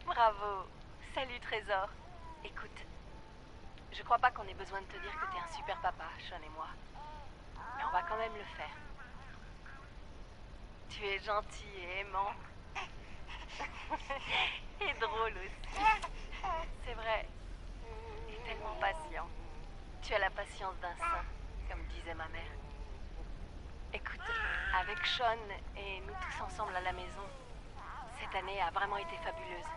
[SPEAKER 3] Bravo. Salut, Trésor. Écoute, je crois pas qu'on ait besoin de te dire que t'es un super papa, Sean et moi. Mais on va quand même le faire. Tu es gentil et aimant. Et drôle aussi. C'est vrai. Et tellement patient. Tu as la patience d'un saint, comme disait ma mère. Écoute, avec Sean et nous tous ensemble à la maison, cette année a vraiment été fabuleuse.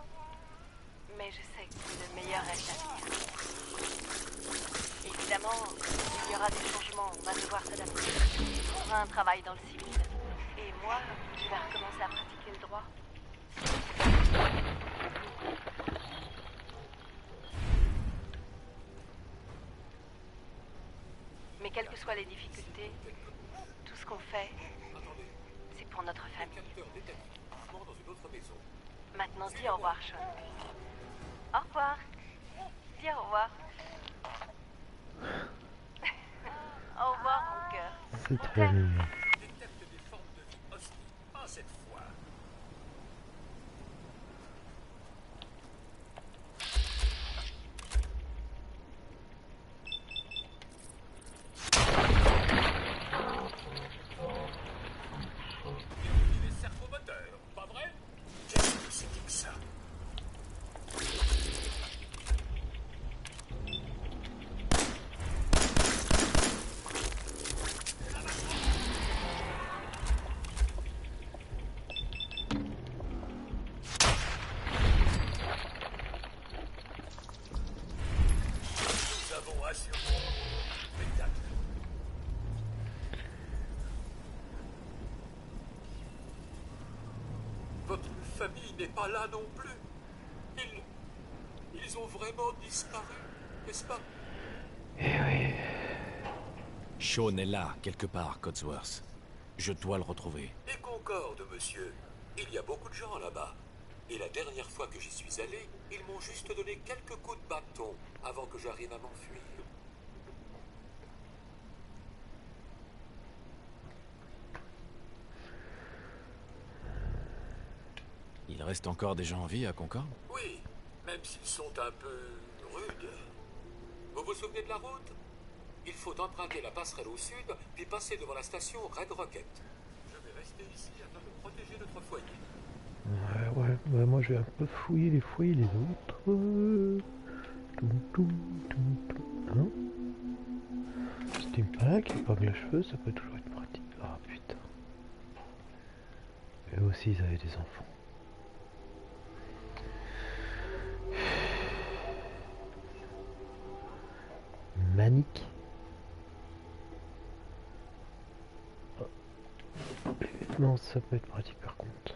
[SPEAKER 3] Mais je sais que le meilleur reste à venir. Évidemment, il y aura des changements, on va devoir s'adapter. On fera un travail dans le civil. Et moi, je vais recommencer à pratiquer le droit. Mais quelles que soient les difficultés, tout ce qu'on fait, c'est pour notre famille. Maintenant, dis au revoir, Sean. Au revoir. Dis au revoir. Au revoir, mon cœur.
[SPEAKER 1] C'est très mignon.
[SPEAKER 4] Pas cette fois. Les servomoteurs, pas vrai? Qu'est-ce que c'était que ça? Nous avons assuré le spectacle. Votre famille n'est pas là non plus. Ils ont vraiment disparu, n'est-ce pas?
[SPEAKER 1] Eh oui.
[SPEAKER 2] Sean est là, quelque part, Codsworth. Je dois le retrouver.
[SPEAKER 4] Et Concorde, monsieur. Il y a beaucoup de gens là-bas. Et la dernière fois que j'y suis allé, ils m'ont juste donné quelques coups de bâton avant que j'arrive à m'enfuir.
[SPEAKER 2] Il reste encore des gens en vie à Concorde?
[SPEAKER 4] Oui, même s'ils sont un peu rudes. Vous vous souvenez de la route? Il faut emprunter la passerelle au sud, puis passer devant la station Red Rocket. Je vais rester ici afin de protéger notre foyer.
[SPEAKER 1] Ouais, moi je vais un peu fouiller les foyers des autres. Hein? Steampack, épingle à cheveux, ça peut toujours être pratique. Ah putain. Eux aussi ils avaient des enfants. Manique. Les vêtements, ça peut être pratique par contre.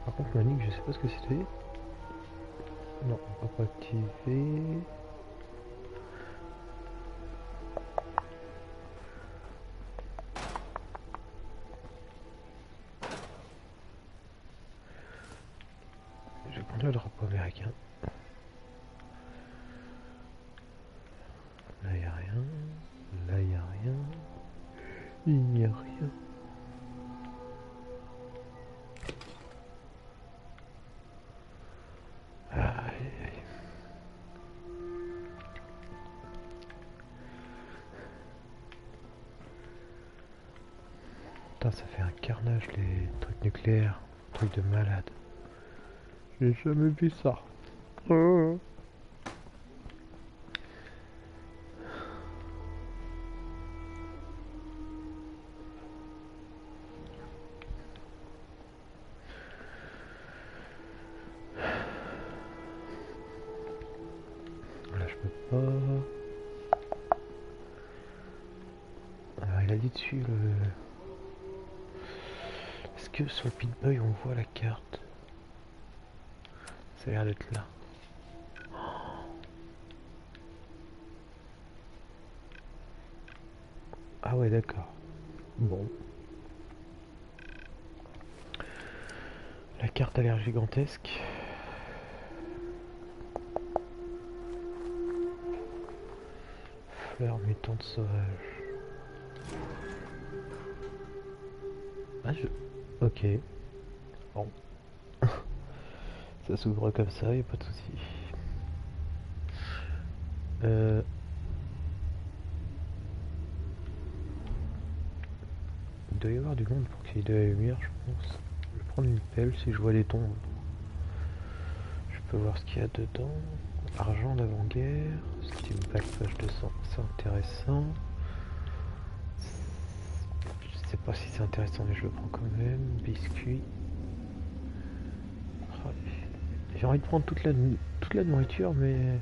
[SPEAKER 1] Par contre, Manique, je sais pas ce que c'était. Non, on va pas activer. Je vais prendre le drapeau américain. Là, il n'y a rien. Là, il n'y a rien. Il n'y a rien. Aïe, aïe. Putain, ça fait un carnage les trucs nucléaires. Trucs de malade. J'ai jamais vu ça. Alors il a dit dessus le... Est-ce que sur le Pip-Boy on voit la carte? Ça a l'air d'être là. Ah ouais d'accord. Bon. La carte a l'air gigantesque. Fleurs mutantes sauvages. Ah ok. Bon. Ça s'ouvre comme ça, y a pas de souci. Il doit y avoir du monde pour qu'il y ait de la lumière, je pense. Je vais prendre une pelle si je vois des tombes. Je peux voir ce qu'il y a dedans. Argent d'avant-guerre. Style page 200, c'est intéressant. Je sais pas si c'est intéressant mais je le prends quand même. Biscuit. Oh, j'ai envie de prendre toute la nourriture mais...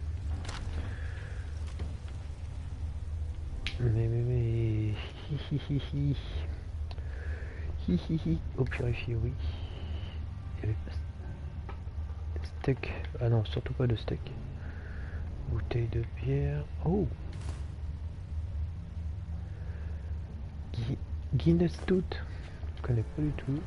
[SPEAKER 1] Mais... Hihihihi. Hihihi. Eau purifiée, oui. Il y avait pas... Steak. Ah non, surtout pas de steak. Bouteille de bière. Oh, Guinness Stout. Je connais pas du tout.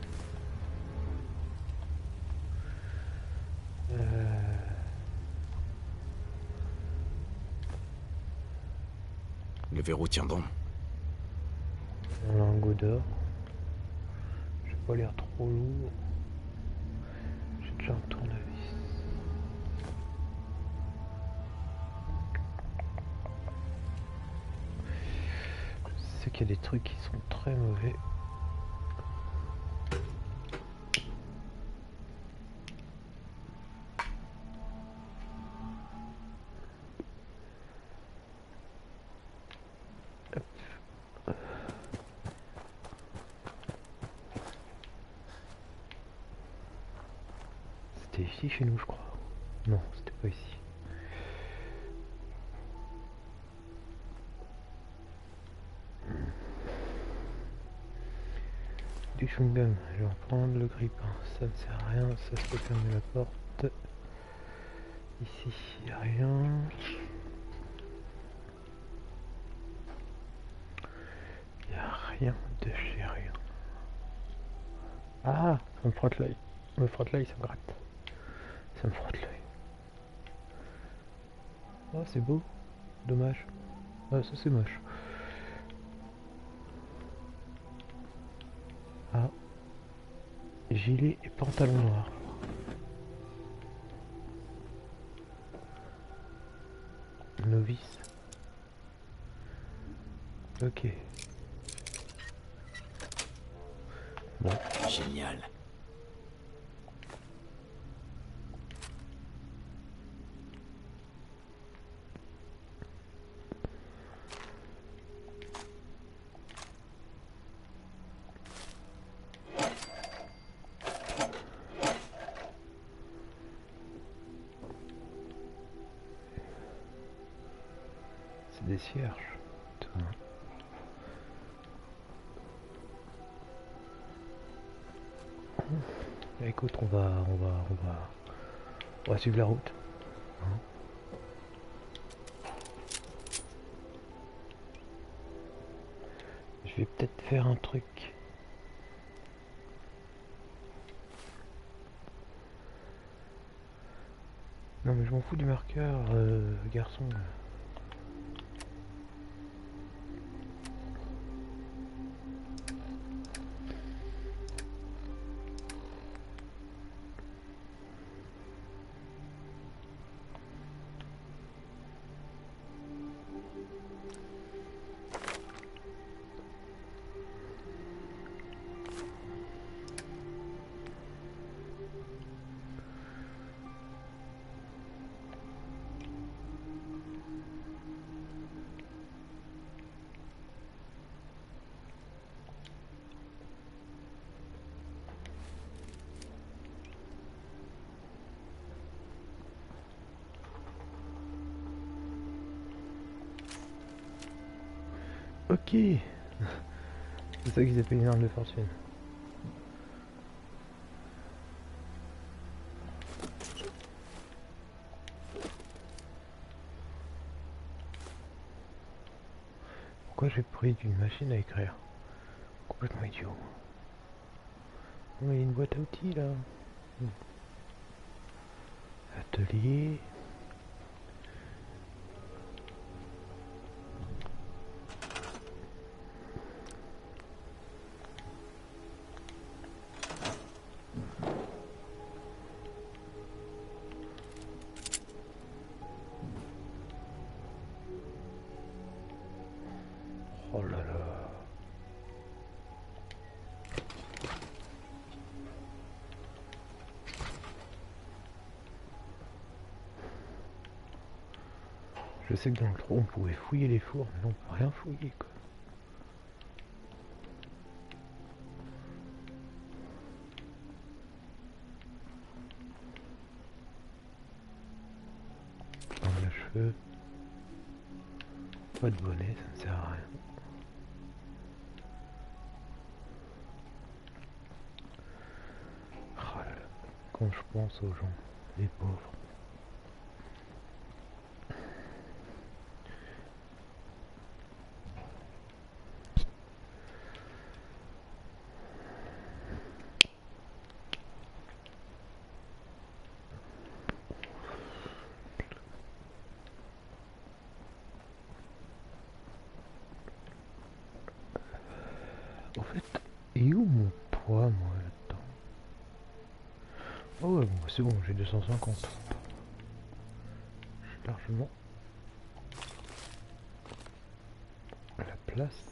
[SPEAKER 2] Le verrou tient bon.
[SPEAKER 1] Un lingot d'or. J'ai pas l'air trop lourd. J'ai déjà un tournevis. C'est qu'il y a des trucs qui sont très mauvais. C'était ici chez nous, je crois. Non, c'était pas ici. Du chewing-gum, je vais en prendre le grippin, ça ne sert à rien, ça se peut fermer la porte. Ici, il n'y a rien. Il n'y a rien de chez rien. Ah, ça me frotte l'œil. Ça me frotte l'œil, ça me gratte. Ça me frotte l'œil. Oh, c'est beau. Dommage. Ah, ça c'est moche. Ah. Gilet et pantalon noir. Novice. Ok. Bon.
[SPEAKER 2] Génial.
[SPEAKER 1] C'est des cierges. Putain. Écoute, on va suivre la route. Hein. Je vais peut-être faire un truc. Non mais je m'en fous du marqueur, garçon. Ok. C'est ça qu'ils appellent une arme de fortune. Pourquoi j'ai pris d'une machine à écrire? Complètement idiot. Oh, il y a une boîte à outils là. Atelier. Oh là là. Je sais que dans le trou on pouvait fouiller les fours, mais là on peut rien fouiller quoi. Dans le cheveu. Pas de bonnet, ça ne sert à rien. Oh là là. Quand je pense aux gens, les pauvres. En fait, et où mon poids moi là-dedans? Oh ouais, bon, c'est bon, j'ai 250. J'ai largement la place.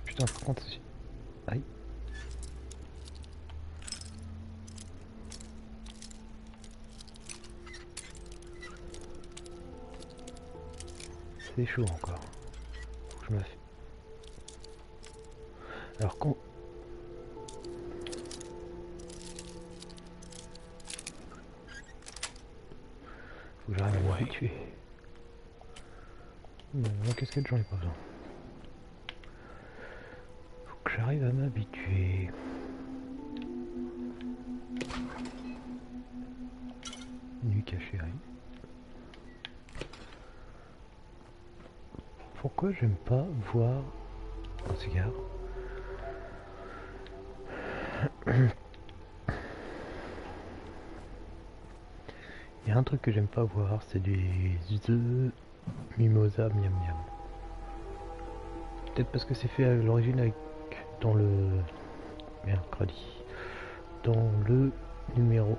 [SPEAKER 1] Putain, par contre, si... Aïe. C'est chaud encore. Faut que je me fais... Alors quand... Faut que j'arrive à m'habituer. Non, la casquette j'en ai pas besoin. Faut que j'arrive à m'habituer. Nuit cachée, oui. Pourquoi j'aime pas voir un cigare? Il y a un truc que j'aime pas voir, c'est des œufs mimosa miam miam. Peut-être parce que c'est fait à l'origine avec dans le mercredi, dans le numéro.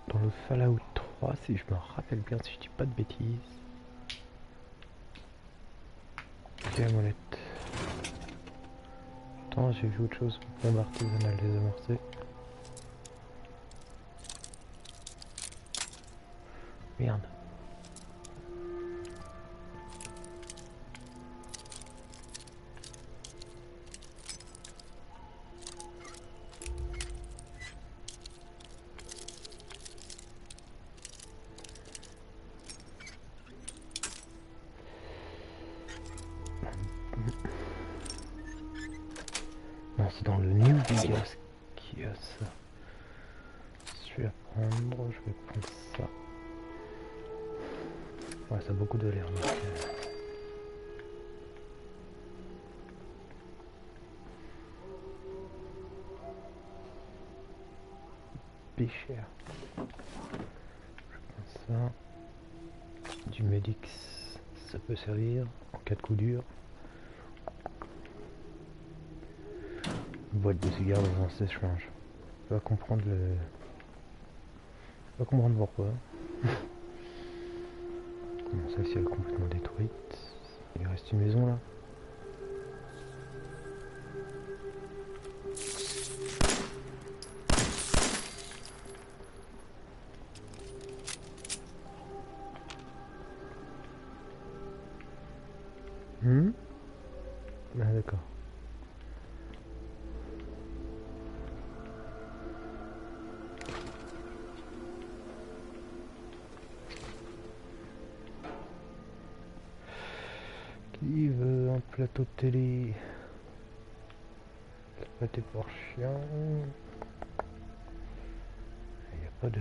[SPEAKER 1] Dans le Fallout 3, si je me rappelle bien, si je dis pas de bêtises. Ok, la molette. Attends, j'ai vu autre chose. Bombe artisanale désamorcée. Merde. Non, c'est dans le New Vegas qui a ça. Je vais prendre ça. Ouais, ça a beaucoup de l'air. Cher. Je prends ça. Du Medix, ça peut servir en cas de coup dur. Une boîte de cigares dans un sèche-linge. Je vais comprendre le... Je vais comprendre pourquoi. Comment ça, si elle est complètement détruite? Il reste une maison là. Hmm. plateau de télé. Ça été pour chien. Il n'y a pas de...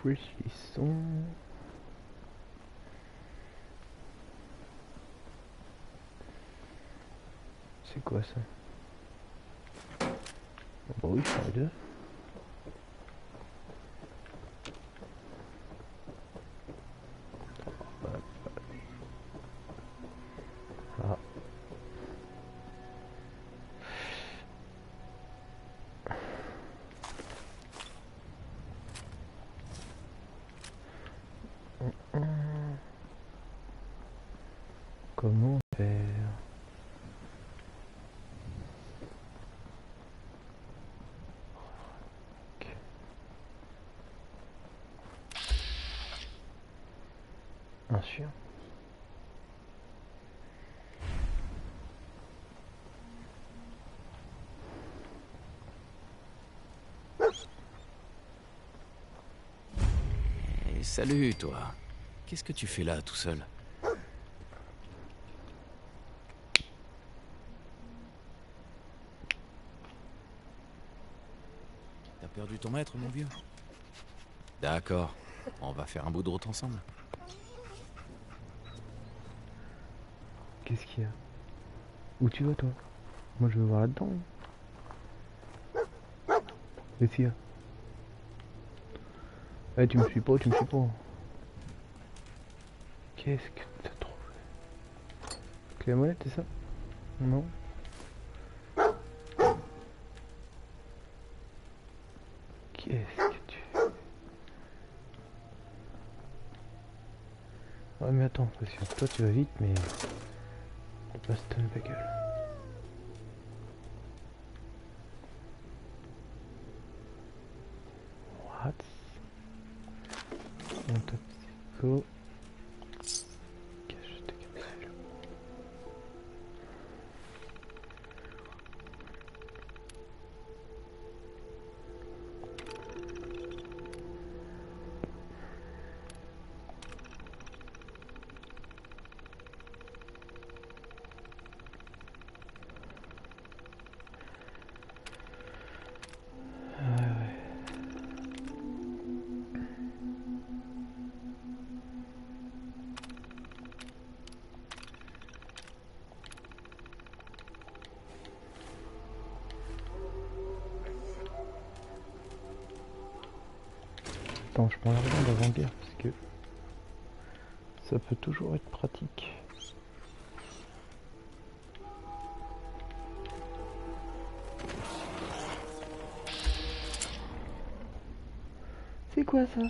[SPEAKER 1] Réfléchissons. C'est quoi ça? Oh bah oui, c'est les deux. Ah. Comment faire? Un chien.
[SPEAKER 2] Et salut, toi. Qu'est-ce que tu fais là, tout seul? T'as perdu ton maître, mon vieux? D'accord. On va faire un bout de route ensemble.
[SPEAKER 1] Qu'est-ce qu'il y a? Où tu vas, toi? Moi, je veux voir là-dedans. Qu'est-ce qu'il y a? Eh, tu me suis pas, tu me suis pas. Qu'est-ce que t'as trouvé? Clé à molette, c'est ça? Non. Qu'est-ce que tu... Ouais, mais attends, parce que toi tu vas vite, mais... On va se tenir la gueule. What? On tape psycho. Cache tes capsules. Attends, je prends l'argent d'avant-guerre parce que ça peut toujours être pratique. C'est quoi ça?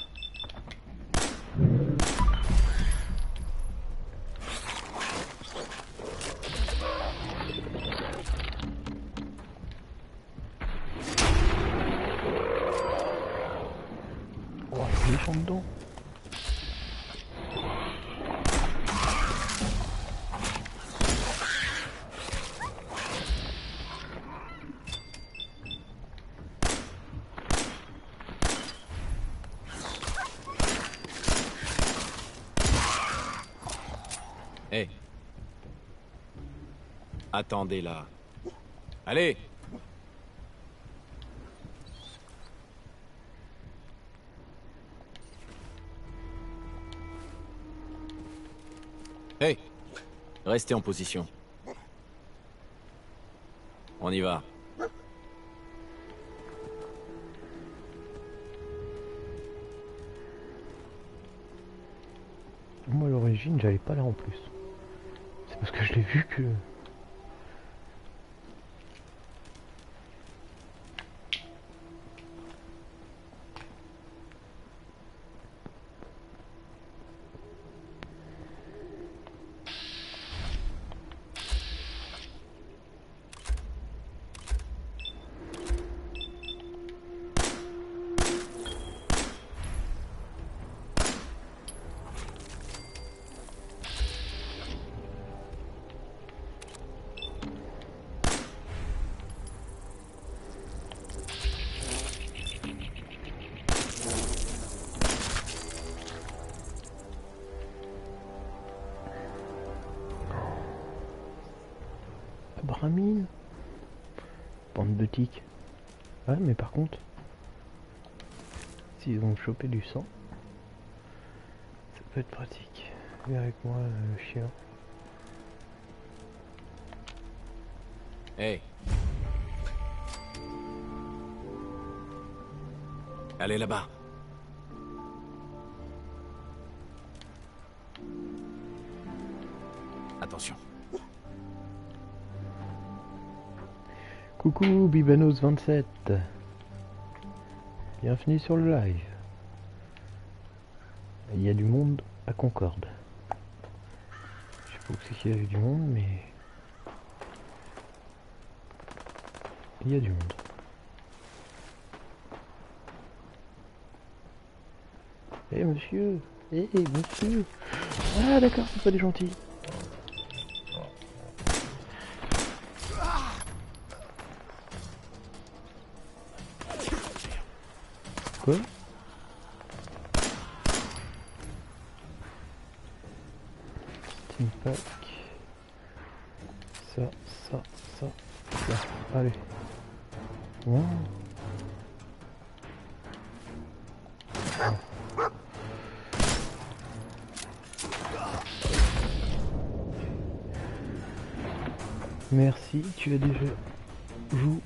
[SPEAKER 1] Méchant dedans.
[SPEAKER 2] Hé. Attendez là. Allez. Hey, restez en position. On y va.
[SPEAKER 1] Moi à l'origine j'allais pas là en plus. C'est parce que je l'ai vu que... Bramine. Bande de tiques. Ah mais par contre, s'ils vont choper du sang, ça peut être pratique. Viens avec moi, chien.
[SPEAKER 2] Hey. Allez là-bas. Attention.
[SPEAKER 1] Coucou Bibanos27. Bienvenue sur le live. Il y a du monde à Concorde. Je sais pas où c'est qu'il y a eu du monde, mais il y a du monde. Eh monsieur, monsieur. Ah d'accord, c'est pas des gentils. Quoi? Team pack. Ça. Allez. Wow. Merci, tu as déjà joué.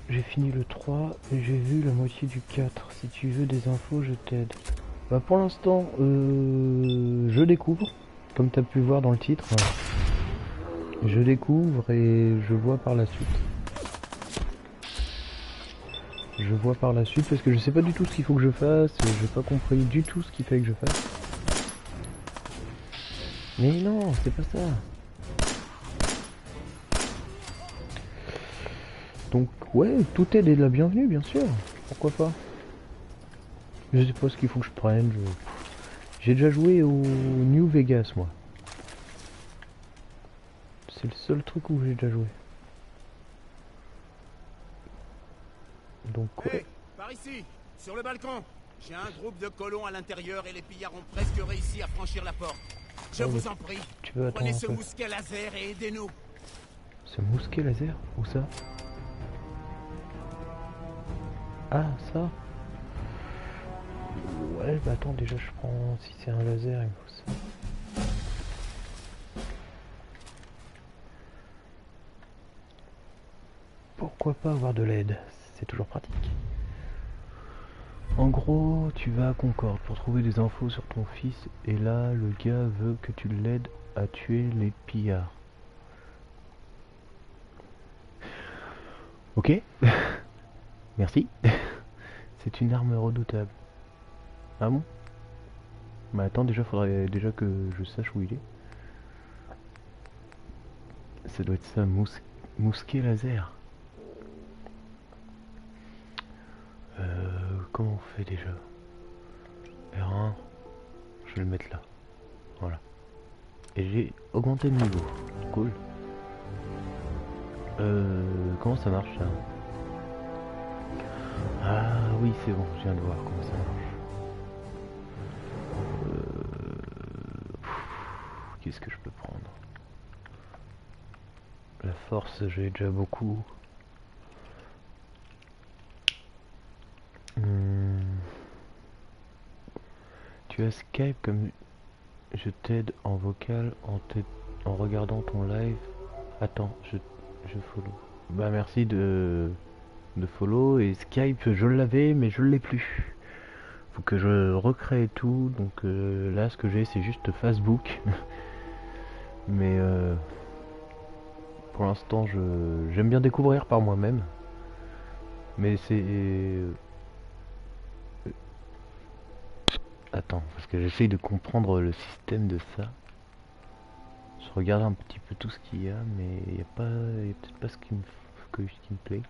[SPEAKER 1] J'ai fini le 3 et j'ai vu la moitié du 4. Si tu veux des infos, je t'aide. Bah pour l'instant, je découvre, comme tu as pu voir dans le titre. Je découvre et je vois par la suite. Je vois par la suite parce que je sais pas du tout ce qu'il faut que je fasse. J'ai pas compris du tout ce qu'il fallait que je fasse. Mais non, c'est pas ça. Donc ouais, tout aide est de la bienvenue, bien sûr. Pourquoi pas? Je sais pas ce qu'il faut que je prenne. J'ai déjà joué au New Vegas, moi. C'est le seul truc où j'ai déjà joué. Donc ouais.
[SPEAKER 5] Hey, par ici, sur le balcon. J'ai un groupe de colons à l'intérieur et les pillards ont presque réussi à franchir la porte. Je vous en prie, prenez ce mousquet laser et aidez-nous.
[SPEAKER 1] Ce mousquet laser? Où ça? Ah, ça? Ouais, bah attends, déjà je prends... Si c'est un laser, il me faut ça. Pourquoi pas avoir de l'aide? C'est toujours pratique. En gros, tu vas à Concorde pour trouver des infos sur ton fils, et là, le gars veut que tu l'aides à tuer les pillards. Ok. Merci. C'est une arme redoutable. Ah bon? Bah attends, déjà faudrait déjà que je sache où il est. Ça doit être ça, mousquet laser. Comment on fait déjà? R1, je vais le mettre là. Voilà. Et j'ai augmenté le niveau. Cool. Comment ça marche ça? Ah oui, c'est bon, je viens de voir comment ça marche. Qu'est-ce que je peux prendre? La force, j'ai déjà beaucoup. Tu as Skype comme je t'aide en vocal en regardant ton live. Attends, je follow. Bah merci de follow, et Skype je l'avais mais je l'ai plus. Faut que je recrée tout, donc là ce que j'ai c'est juste Facebook. Mais pour l'instant j'aime bien découvrir par moi-même. Mais c'est... Attends, parce que j'essaye de comprendre le système de ça. Je regarde un petit peu tout ce qu'il y a, mais il n'y a peut-être pas ce qui me plaît.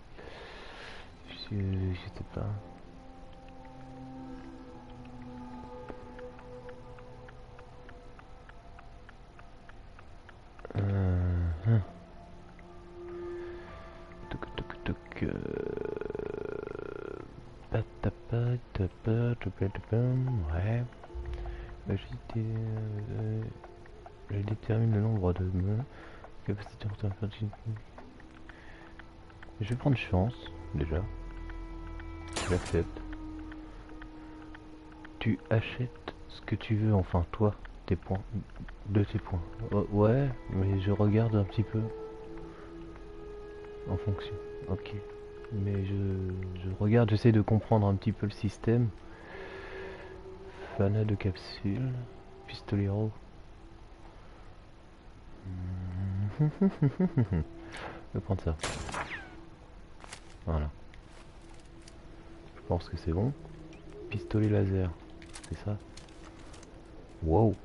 [SPEAKER 1] Je sais pas. Ouais. Je détermine le nombre de Capacité de... Je vais prendre chance, déjà. J'accepte. Tu achètes ce que tu veux, enfin toi, tes points. De tes points. Ouais, mais je regarde un petit peu. En fonction. Ok. Mais je regarde, j'essaie de comprendre un petit peu le système. Fana de capsule. Pistolero. Je vais prendre ça. Voilà. Je pense que c'est bon. Pistolet laser. C'est ça. Wow.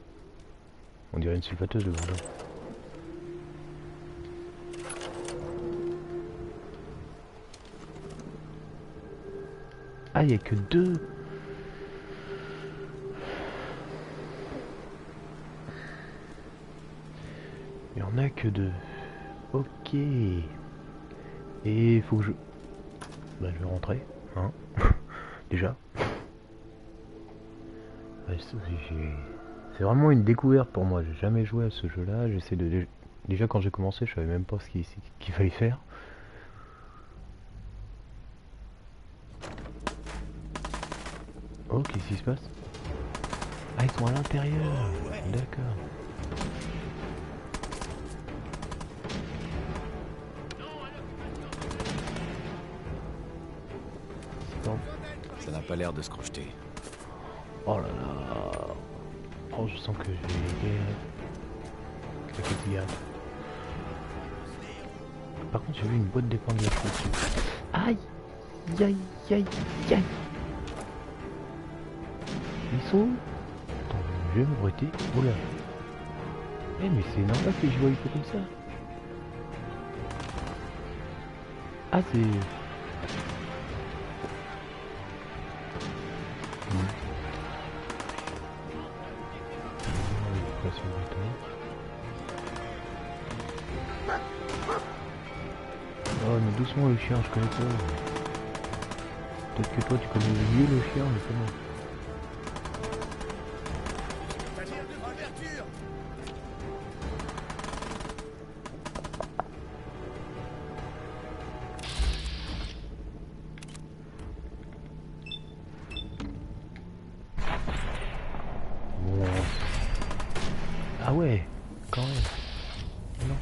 [SPEAKER 1] On dirait une sulfateuse le bordel. Ah, il n'y a que 2. Il y en a que 2. Ok. Et il faut que je... Bah, je vais rentrer, hein. Déjà. C'est vraiment une découverte pour moi. J'ai jamais joué à ce jeu-là. J'essaie de... Déjà quand j'ai commencé, je savais même pas ce qu'il fallait faire. Oh, qu'est-ce qui se passe? Ah, ils sont à l'intérieur. D'accord.
[SPEAKER 2] Ça n'a pas l'air de se crocheter.
[SPEAKER 1] Oh là là. Oh, je sens que je vais galérer. Par contre, j'ai vu une boîte d'épingle dessus. Aïe. Aïe, aïe, aïe. Ils sont où? Attends, je vais m'arrêter. Oh là. Eh, mais c'est normal que je vois il faut comme ça. Ah, c'est... Oh, mais doucement le chien, je connais pas. Peut-être que toi tu connais mieux le chien, mais c'est bon. Bon. Ah ouais, quand même. Non.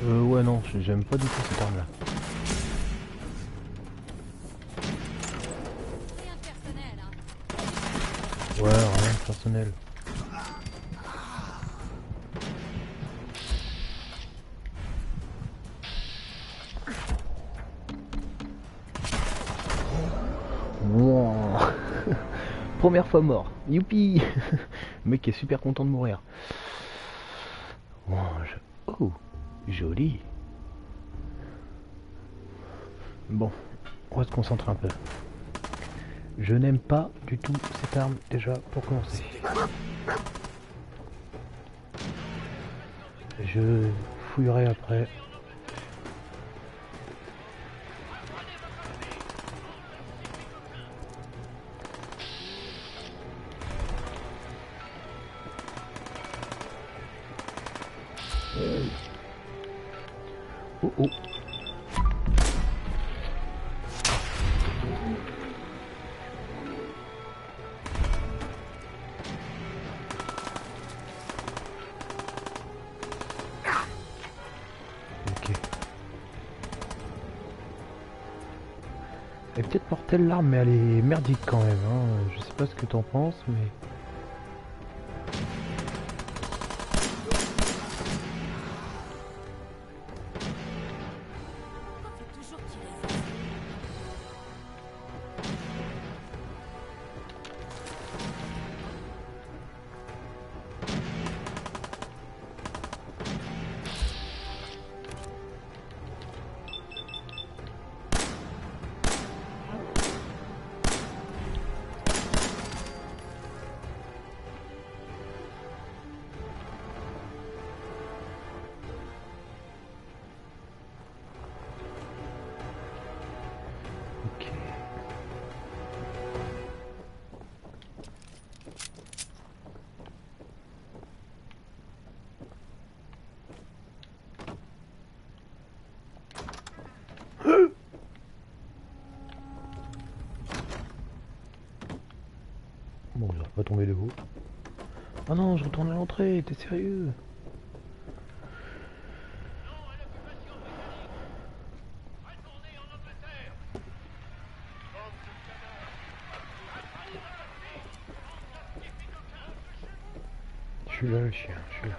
[SPEAKER 1] Ouais, non, j'aime pas du tout cette arme là. Ouais, rien de personnel. Wow. Première fois mort. Youpi. Le mec est super content de mourir. Wow, oh, joli. Bon, on va se concentrer un peu. Je n'aime pas du tout cette arme déjà pour commencer. Je fouillerai après. Oh oh. Ok. Elle est peut-être mortelle l'arme, mais elle est merdique quand même. Hein. Je sais pas ce que t'en penses, mais... tomber de haut. Oh non, je retourne à l'entrée, t'es sérieux? Je suis là le chien, je suis là.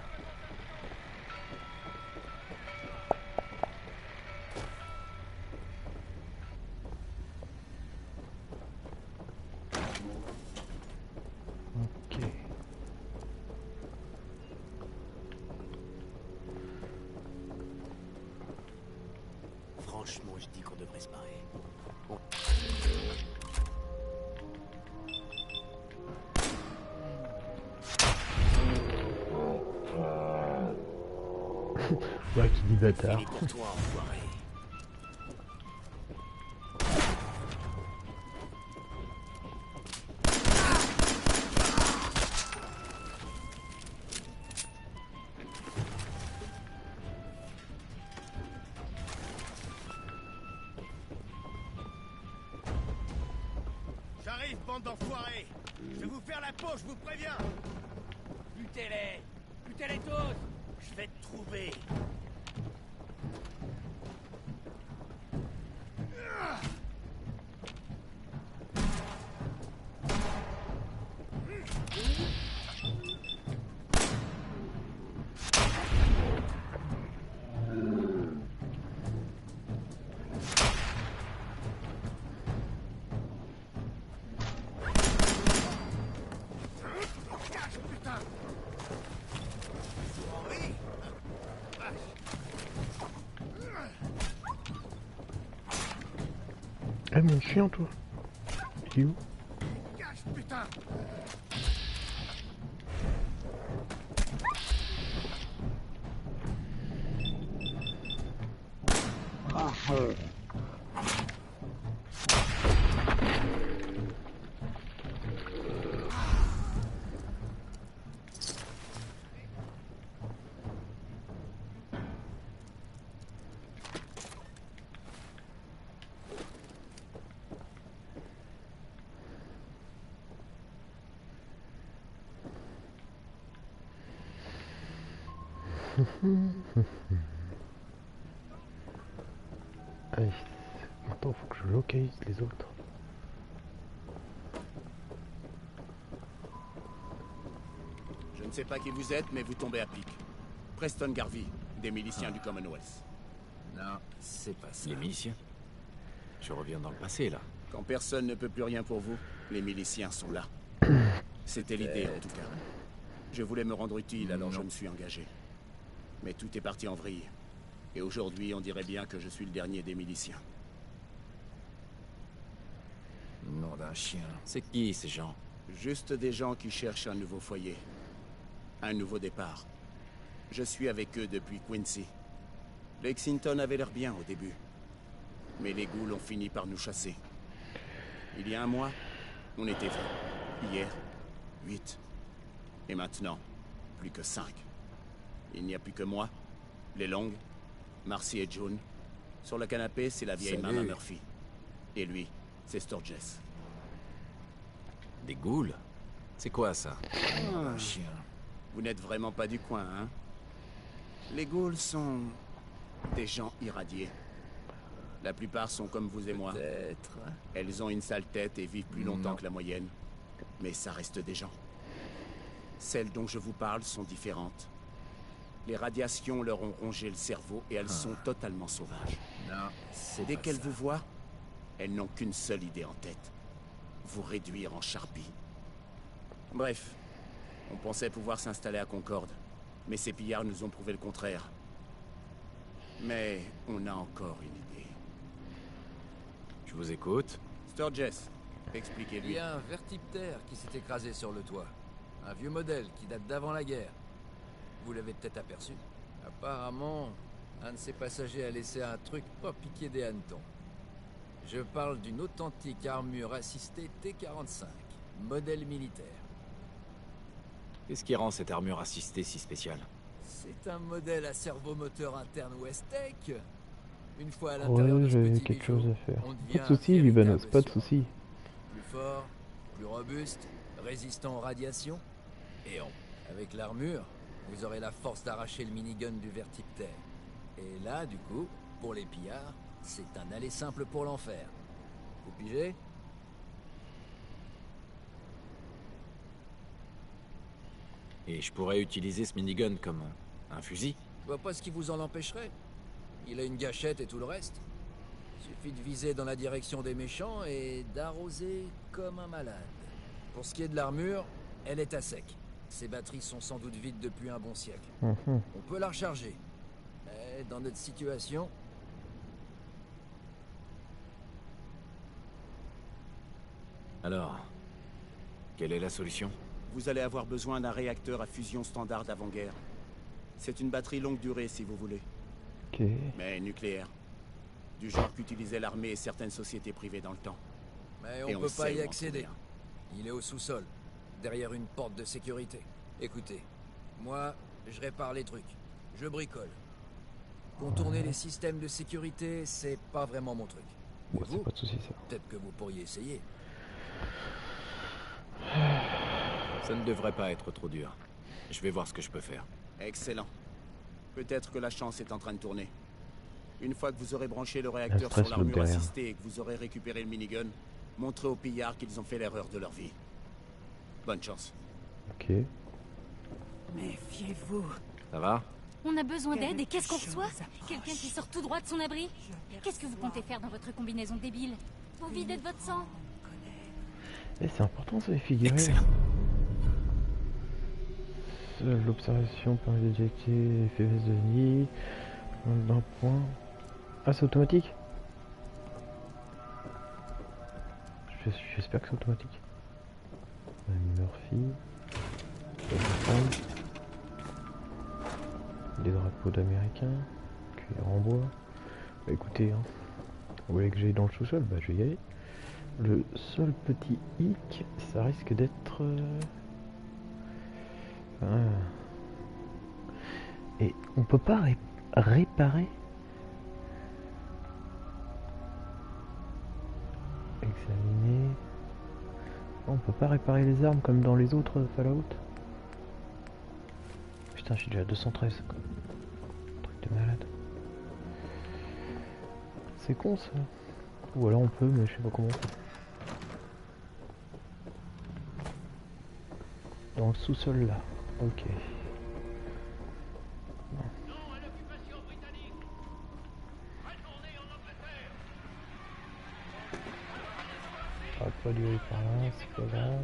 [SPEAKER 1] Ok.
[SPEAKER 5] Franchement, je dis qu'on devrait se barrer. Bon.
[SPEAKER 1] Ouais, qui dit bâtard.
[SPEAKER 5] Fini pour toi, enfoiré.
[SPEAKER 7] J'arrive, bande d'enfoirés. Je vais vous faire la peau, je vous préviens.
[SPEAKER 5] Butez-les. Butez-les tous. Je vais te trouver.
[SPEAKER 1] Eh mon chien toi. Il est où?
[SPEAKER 7] Cache, putain.
[SPEAKER 1] Allez, maintenant faut que je localise les autres.
[SPEAKER 5] Je ne sais pas qui vous êtes, mais vous tombez à pic. Preston Garvey, des miliciens du Commonwealth.
[SPEAKER 2] Non, c'est pas ça. Les miliciens? Je reviens dans le passé, là.
[SPEAKER 5] Quand personne ne peut plus rien pour vous, les miliciens sont là. C'était l'idée, en tout cas. Je voulais me rendre utile, alors je me suis engagé. Mais tout est parti en vrille. Et aujourd'hui, on dirait bien que je suis le dernier des miliciens.
[SPEAKER 2] Nom d'un chien. C'est qui, ces gens?
[SPEAKER 5] Juste des gens qui cherchent un nouveau foyer. Un nouveau départ. Je suis avec eux depuis Quincy. Lexington avait l'air bien au début. Mais les ghouls ont fini par nous chasser. Il y a un mois, on était 20. Hier, 8. Et maintenant, plus que 5. Il n'y a plus que moi, les Longs, Marcy et June. Sur le canapé, c'est la vieille Mama Murphy. Et lui, c'est Sturgess.
[SPEAKER 2] Des ghouls? C'est quoi ça?
[SPEAKER 5] Un chien. Vous n'êtes vraiment pas du coin, hein? Les ghouls sont des gens irradiés. La plupart sont comme vous et moi.
[SPEAKER 10] Peut-être.
[SPEAKER 5] Elles ont une sale tête et vivent plus longtemps que la moyenne. Mais ça reste des gens. Celles dont je vous parle sont différentes. Les radiations leur ont rongé le cerveau et elles sont totalement sauvages.
[SPEAKER 2] Non,
[SPEAKER 5] dès qu'elles vous voient, elles n'ont qu'une seule idée en tête. Vous réduire en charpie. Bref, on pensait pouvoir s'installer à Concorde. Mais ces pillards nous ont prouvé le contraire. Mais on a encore une idée.
[SPEAKER 2] Je vous écoute.
[SPEAKER 5] Sturgess, expliquez-lui.
[SPEAKER 10] Il y a un vertiptère qui s'est écrasé sur le toit. Un vieux modèle qui date d'avant la guerre. Vous l'avez peut-être aperçu. Apparemment, un de ses passagers a laissé un truc pas piqué des hannetons. Je parle d'une authentique armure assistée T-45, modèle militaire.
[SPEAKER 2] Qu'est-ce qui rend cette armure assistée si spéciale?
[SPEAKER 10] C'est un modèle à servomoteur interne Westech. Une fois à l'intérieur
[SPEAKER 1] Ouais,
[SPEAKER 10] de ce
[SPEAKER 1] j'avais
[SPEAKER 10] petit
[SPEAKER 1] quelque
[SPEAKER 10] bijou,
[SPEAKER 1] chose à faire.
[SPEAKER 10] on
[SPEAKER 1] Pas
[SPEAKER 10] devient
[SPEAKER 1] de soucis,
[SPEAKER 10] un
[SPEAKER 1] Libanos,
[SPEAKER 10] véritable
[SPEAKER 1] pas de
[SPEAKER 10] surhomme.
[SPEAKER 1] soucis.
[SPEAKER 10] Plus fort, plus robuste, résistant aux radiations et avec l'armure, vous aurez la force d'arracher le minigun du vertiptère. Et là, du coup, pour les pillards, c'est un aller simple pour l'enfer. Vous pigez?
[SPEAKER 2] Et je pourrais utiliser ce minigun comme un fusil?
[SPEAKER 10] Je vois pas ce qui vous en empêcherait. Il a une gâchette et tout le reste. Suffit de viser dans la direction des méchants et d'arroser comme un malade. Pour ce qui est de l'armure, elle est à sec. Ses batteries sont sans doute vides depuis un bon siècle. On peut la recharger. Mais dans notre situation...
[SPEAKER 2] Alors, quelle est la solution?
[SPEAKER 14] Vous allez avoir besoin d'un réacteur à fusion standard d'avant-guerre. C'est une batterie longue durée si vous voulez.
[SPEAKER 1] Ok.
[SPEAKER 14] Mais nucléaire. Du genre qu'utilisaient l'armée et certaines sociétés privées dans le temps.
[SPEAKER 10] Mais on peut pas y accéder. Il est au sous-sol, derrière une porte de sécurité. Écoutez, moi, je répare les trucs. Je bricole. Contourner les systèmes de sécurité, c'est pas vraiment mon truc.
[SPEAKER 1] Bon, c'est pas de soucis, ça.
[SPEAKER 10] Peut-être que vous pourriez essayer.
[SPEAKER 2] Ça ne devrait pas être trop dur. Je vais voir ce que je peux faire.
[SPEAKER 14] Excellent. Peut-être que la chance est en train de tourner. Une fois que vous aurez branché le réacteur sur l'armure assistée et que vous aurez récupéré le minigun, montrez aux pillards qu'ils ont fait l'erreur de leur vie. Bonne chance.
[SPEAKER 1] Ok.
[SPEAKER 12] Méfiez-vous.
[SPEAKER 2] Ça va?
[SPEAKER 15] On a besoin d'aide et qu'est-ce qu'on reçoit? Quelqu'un qui sort tout droit de son abri? Qu'est-ce que vous comptez faire dans votre combinaison débile? Vous videz de votre sang?
[SPEAKER 1] Et c'est important ça, les figurés.
[SPEAKER 2] Excellent.
[SPEAKER 1] L'observation permet d'éjecter FMS de nid d'un point. Ah, c'est automatique? J'espère que c'est automatique. Murphy. Des drapeaux d'américains. Cuir en bois. Bah écoutez, hein, vous voulez que j'aille dans le sous-sol? Bah je vais y aller. Le seul petit hic, ça risque d'être... Et on peut pas réparer. Examiner. On peut pas réparer les armes comme dans les autres Fallout. Putain, j'ai déjà 213 quoi. Truc de malade. C'est con ça. Ou alors on peut, mais je sais pas comment. Dans le sous-sol là. Ok. Ça va pas durer par là, c'est pas grave.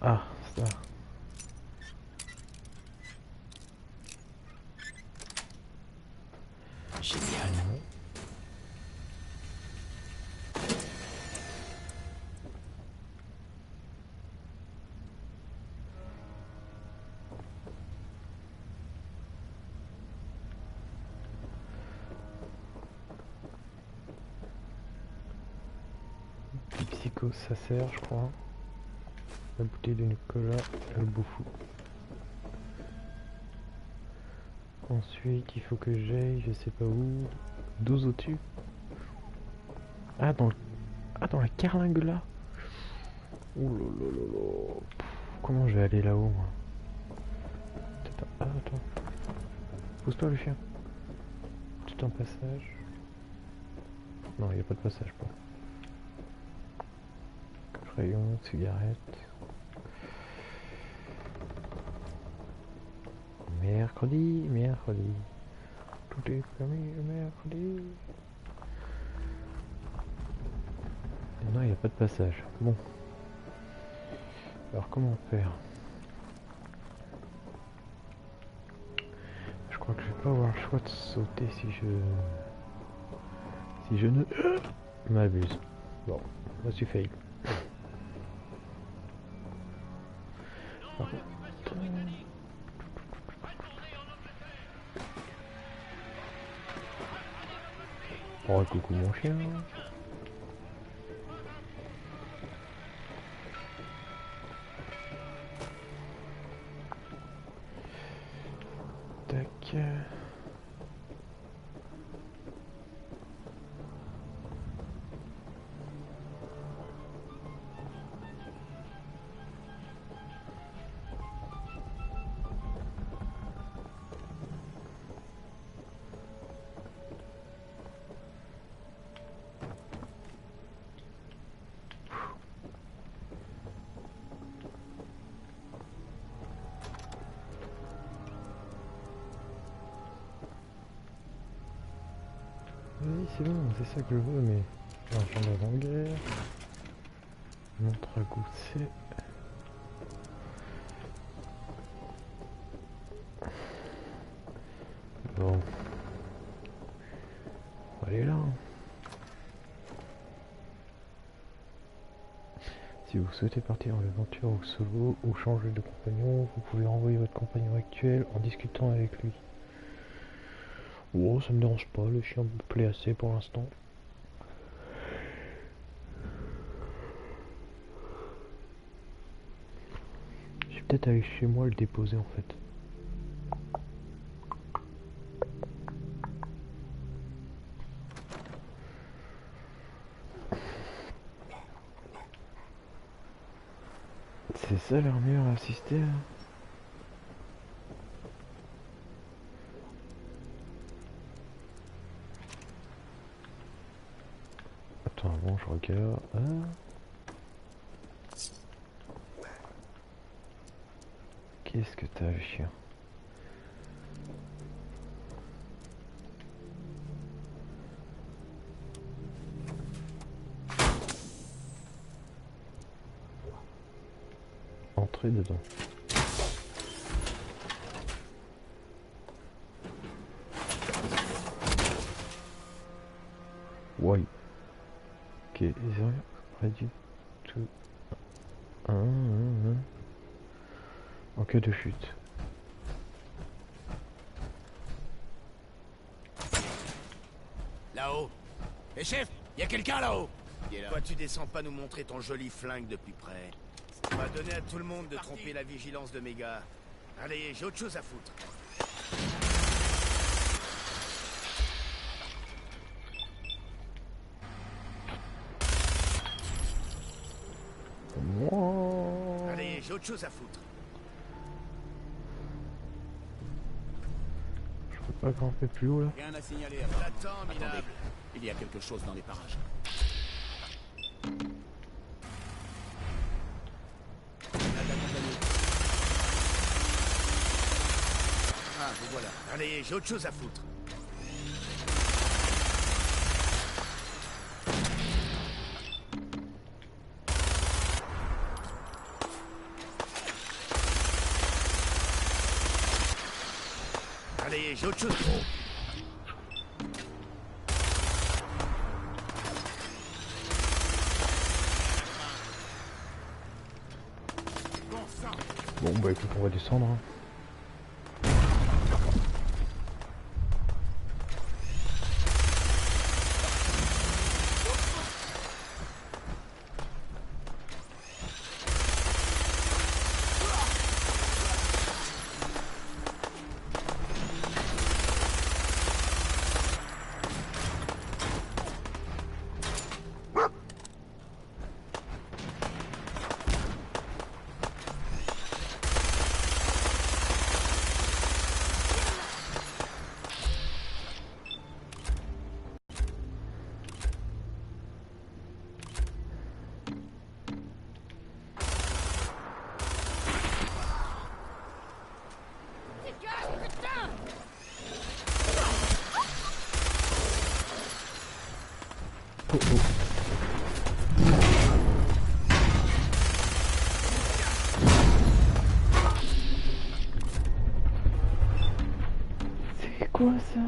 [SPEAKER 1] Ah, ça.
[SPEAKER 2] Génial.
[SPEAKER 1] Psycho, ça sert, je crois. La bouteille de Nicolas, le bouffou. Ensuite, il faut que j'aille, je sais pas où. 12 au-dessus. Ah, dans la carlingue là. Ouh là là là là. Comment je vais aller là-haut, moi? Peut-être un... Ah, attends. Pousse-toi, le chien. Tout un passage. Non, il n'y a pas de passage, pas. Crayon, cigarette. Mercredi. Tout est permis le mercredi. Non, il n'y a pas de passage. Bon. Alors comment faire? Je crois que je vais pas avoir le choix de sauter si je ne m'abuse. Bon, là tu fail. Oh coucou mon chien. Tac. Oui, c'est bon, c'est ça que je veux, mais... Un champ d'avant-guerre... Montre à goûter... Bon... On va aller là. Si vous souhaitez partir en aventure ou solo ou changer de compagnon, vous pouvez envoyer votre compagnon actuel en discutant avec lui. Oh, ça me dérange pas, le chien me plaît assez pour l'instant. Je vais peut-être aller chez moi le déposer en fait. C'est ça l'armure à assister à... Attends, bon, je regarde... Ah. Qu'est-ce que t'as, le chien? Entrez dedans. Ouais. Ok, ils ont rien du tout. En cas de chute.
[SPEAKER 5] Là-haut. Et chef, y a quelqu'un là-haut. Pourquoi tu descends pas nous montrer ton joli flingue de plus près? Ça va donner à tout le monde de tromper la vigilance de mes gars. Allez, j'ai autre chose à foutre. Allez, j'ai autre chose à foutre.
[SPEAKER 1] Je peux pas grimper plus haut là.
[SPEAKER 14] Rien à signaler.
[SPEAKER 5] Attends, minable.
[SPEAKER 14] Il y a quelque chose dans les parages.
[SPEAKER 5] Ah, vous voilà. Allez, j'ai autre chose à foutre. Allez, j'ai autre chose.
[SPEAKER 1] Bon bah écoute, on va descendre. Hein. C'est quoi ça?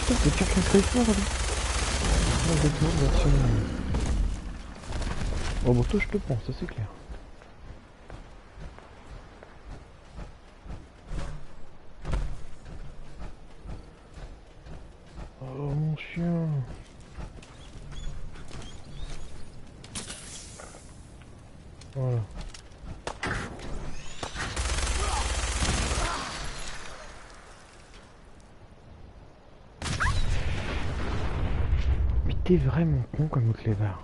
[SPEAKER 1] Putain, c'est pire qu'un sniper là. Version... Oh bon, toi je te prends, ça c'est clair. Oh mon chien. Voilà. Mais t'es vraiment con comme clébard.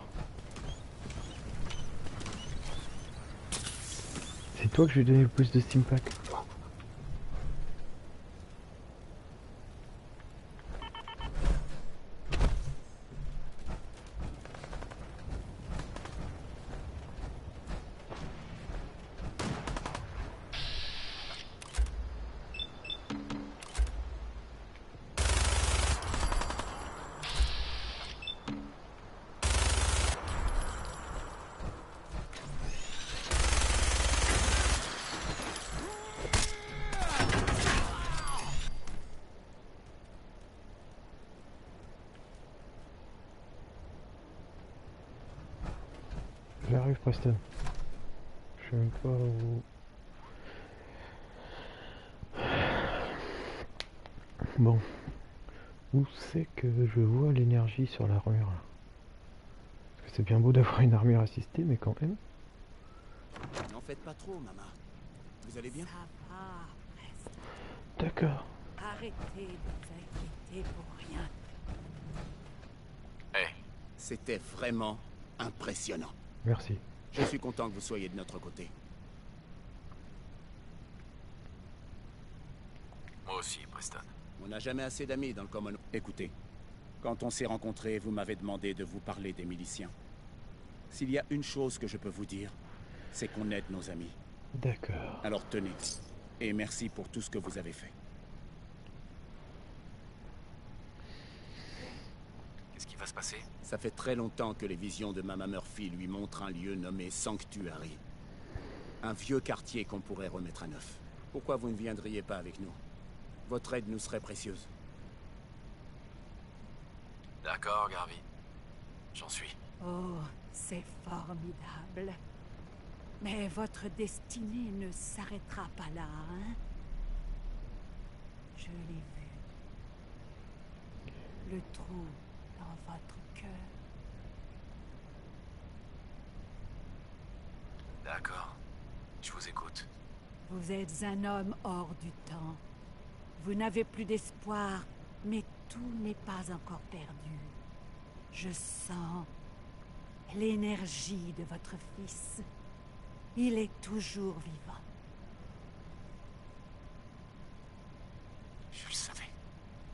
[SPEAKER 1] C'est toi que je vais donner le plus de Stimpack. J'arrive, Preston. Je sais même pas où... Bon. Où c'est que je vois l'énergie sur l'armure? Parce que c'est bien beau d'avoir une armure assistée, mais quand même...
[SPEAKER 14] N'en faites pas trop, maman. Vous allez bien?
[SPEAKER 12] Ça va, Preston.
[SPEAKER 1] D'accord.
[SPEAKER 12] Arrêtez de vous inquiéter pour rien.
[SPEAKER 14] Hey, c'était vraiment impressionnant.
[SPEAKER 1] Merci.
[SPEAKER 14] Je suis content que vous soyez de notre côté.
[SPEAKER 2] Moi aussi, Preston.
[SPEAKER 14] On n'a jamais assez d'amis dans le Commonwealth. Écoutez, quand on s'est rencontrés, vous m'avez demandé de vous parler des miliciens. S'il y a une chose que je peux vous dire, c'est qu'on aide nos amis.
[SPEAKER 1] D'accord.
[SPEAKER 14] Alors tenez, et merci pour tout ce que vous avez fait.
[SPEAKER 2] Qu'est-ce qui va se passer?
[SPEAKER 14] Ça fait très longtemps que les visions de Mama Murphy lui montrent un lieu nommé Sanctuary. Un vieux quartier qu'on pourrait remettre à neuf. Pourquoi vous ne viendriez pas avec nous? Votre aide nous serait précieuse.
[SPEAKER 2] D'accord, Garvey. J'en suis.
[SPEAKER 12] Oh, c'est formidable. Mais votre destinée ne s'arrêtera pas là, hein? Je l'ai vu. Le trou dans votre cœur.
[SPEAKER 2] D'accord. Je vous écoute.
[SPEAKER 12] Vous êtes un homme hors du temps. Vous n'avez plus d'espoir, mais tout n'est pas encore perdu. Je sens l'énergie de votre fils. Il est toujours vivant.
[SPEAKER 2] Je le savais.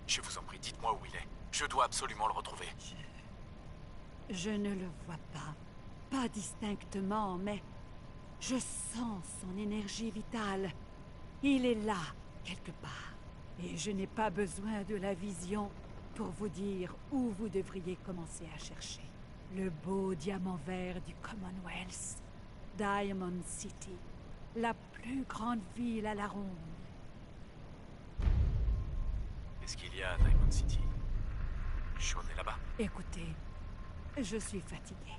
[SPEAKER 2] Je vous en prie, dites-moi où il est. Je dois absolument le retrouver.
[SPEAKER 12] Je ne le vois pas distinctement, mais je sens son énergie vitale. Il est là, quelque part. Et je n'ai pas besoin de la vision pour vous dire où vous devriez commencer à chercher. Le beau diamant vert du Commonwealth. Diamond City. La plus grande ville à la ronde.
[SPEAKER 2] Qu'est-ce qu'il y a à Diamond City? Sean est là-bas?
[SPEAKER 12] Écoutez, je suis fatiguée.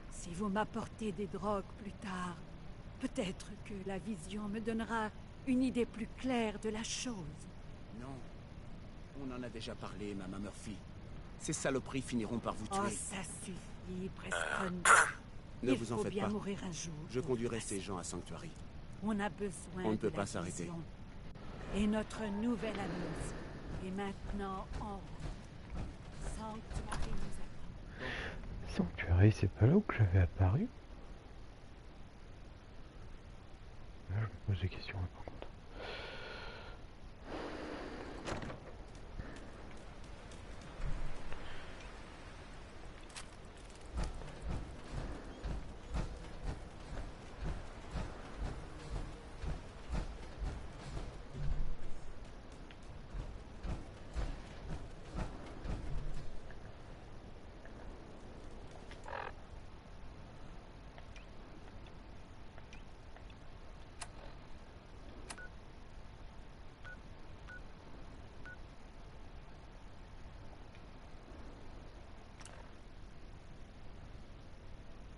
[SPEAKER 12] Si vous m'apportez des drogues plus tard, peut-être que la vision me donnera une idée plus claire de la chose.
[SPEAKER 14] Non. On en a déjà parlé, Mama Murphy. Ces saloperies finiront par vous tuer.
[SPEAKER 12] Oh, ça suffit, Preston.
[SPEAKER 14] Ne vous en faites
[SPEAKER 12] bien
[SPEAKER 14] pas.
[SPEAKER 12] Mourir un jour.
[SPEAKER 14] Je conduirai ces gens à Sanctuary.
[SPEAKER 12] On a besoin
[SPEAKER 14] On ne peut
[SPEAKER 12] de
[SPEAKER 14] pas
[SPEAKER 12] la
[SPEAKER 14] s'arrêter.
[SPEAKER 12] vision. Et notre nouvelle annonce est maintenant en route. Sanctuary nous attend.
[SPEAKER 1] Sanctuary, c'est pas là où j'avais apparu? Là, je me pose des questions, là, par contre.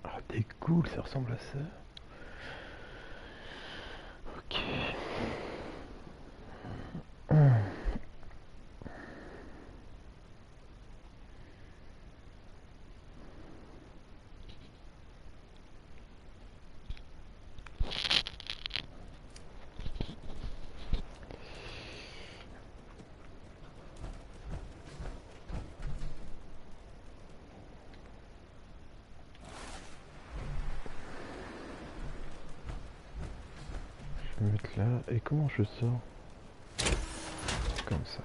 [SPEAKER 1] Ah, des ghouls, ça ressemble à ça. Ok. me mettre là. Et comment je sors? Comme ça.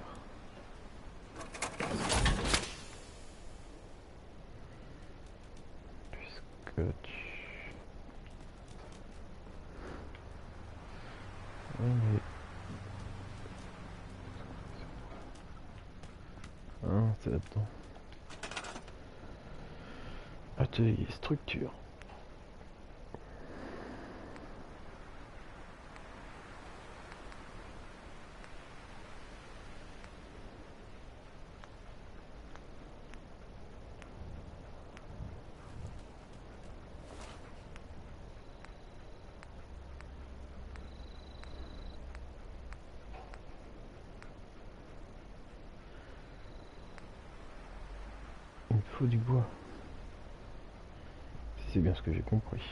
[SPEAKER 1] Puisque tu... Oui, mais... Ah, c'est là-dedans. Atelier structure. Il me faut du bois. Si c'est bien ce que j'ai compris.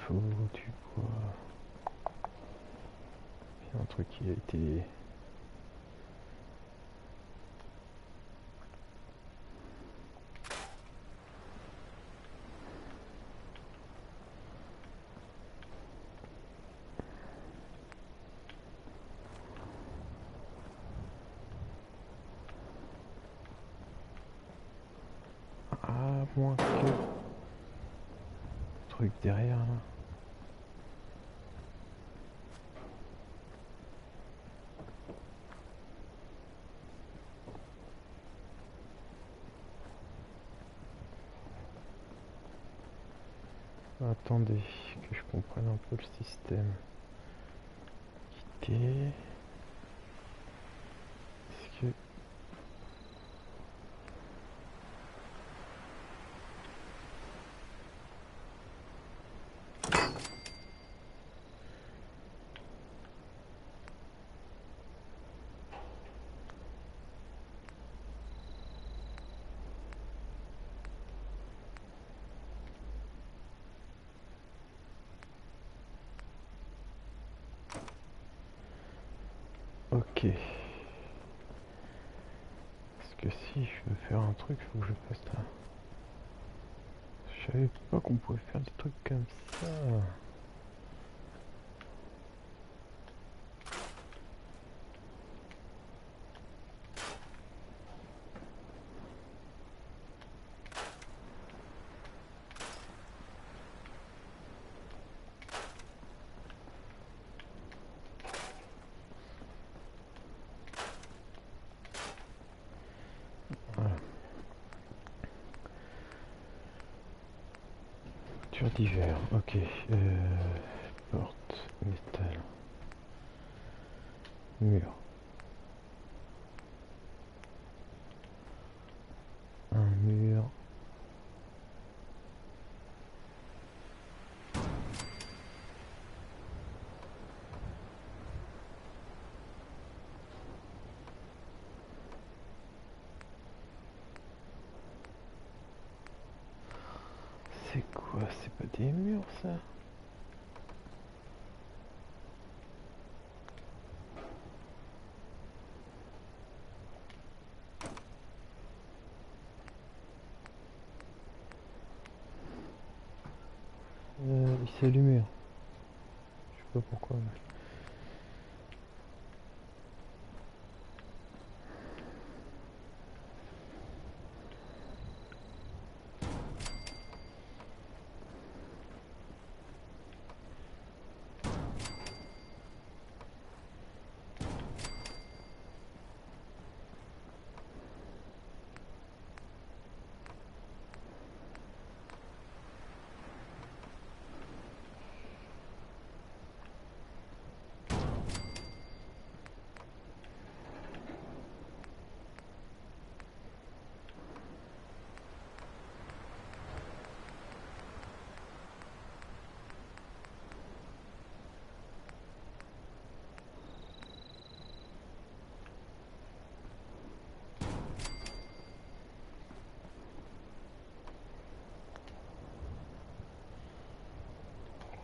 [SPEAKER 1] Faut du bois. Il y a un truc qui a été... Ah, moins que... Truc derrière là. Attendez, que je comprenne un peu le système. Quitter. Est-ce que... Ok. Parce que si je veux faire un truc, faut que je fasse ça. Je savais pas qu'on pouvait faire des trucs comme ça. Voilà. Divers, ok. Porte, métal. Mur. Un mur. C'est quoi? C'est pas des murs ça? Il s'est allumé. Je sais pas pourquoi. Mais...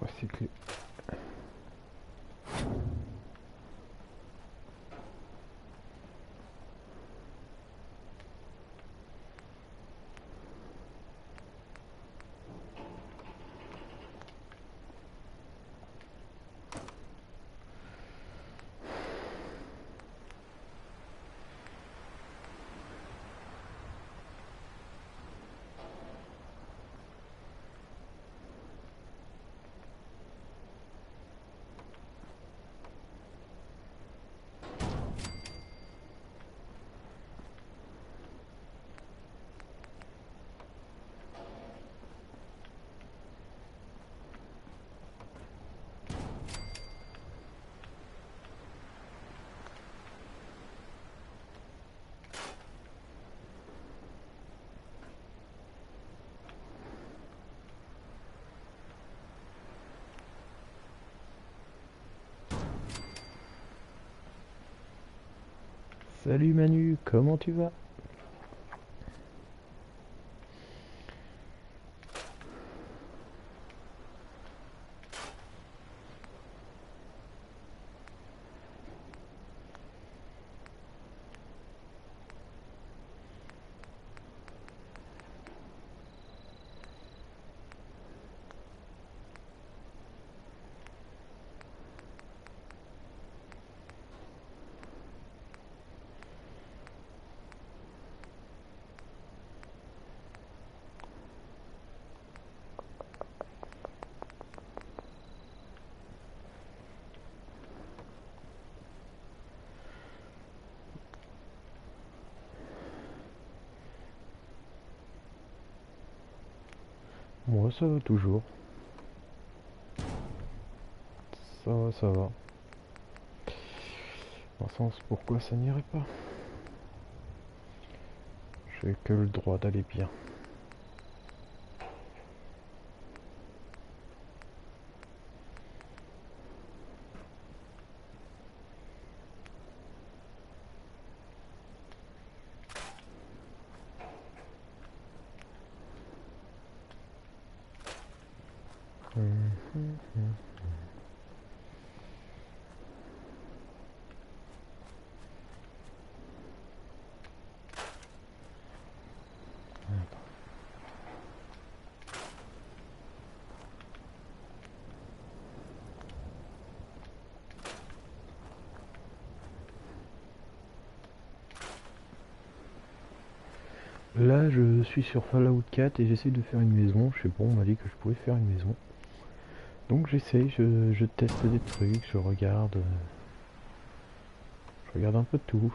[SPEAKER 1] recycler. Salut Manu, comment tu vas? Moi ça va toujours. Ça va, ça va. Dans le sens pourquoi ça n'irait pas. J'ai que le droit d'aller bien. Là je suis sur Fallout 4 et j'essaie de faire une maison. Je sais pas, on m'a dit que je pouvais faire une maison. Donc j'essaye, je teste des trucs, je regarde un peu tout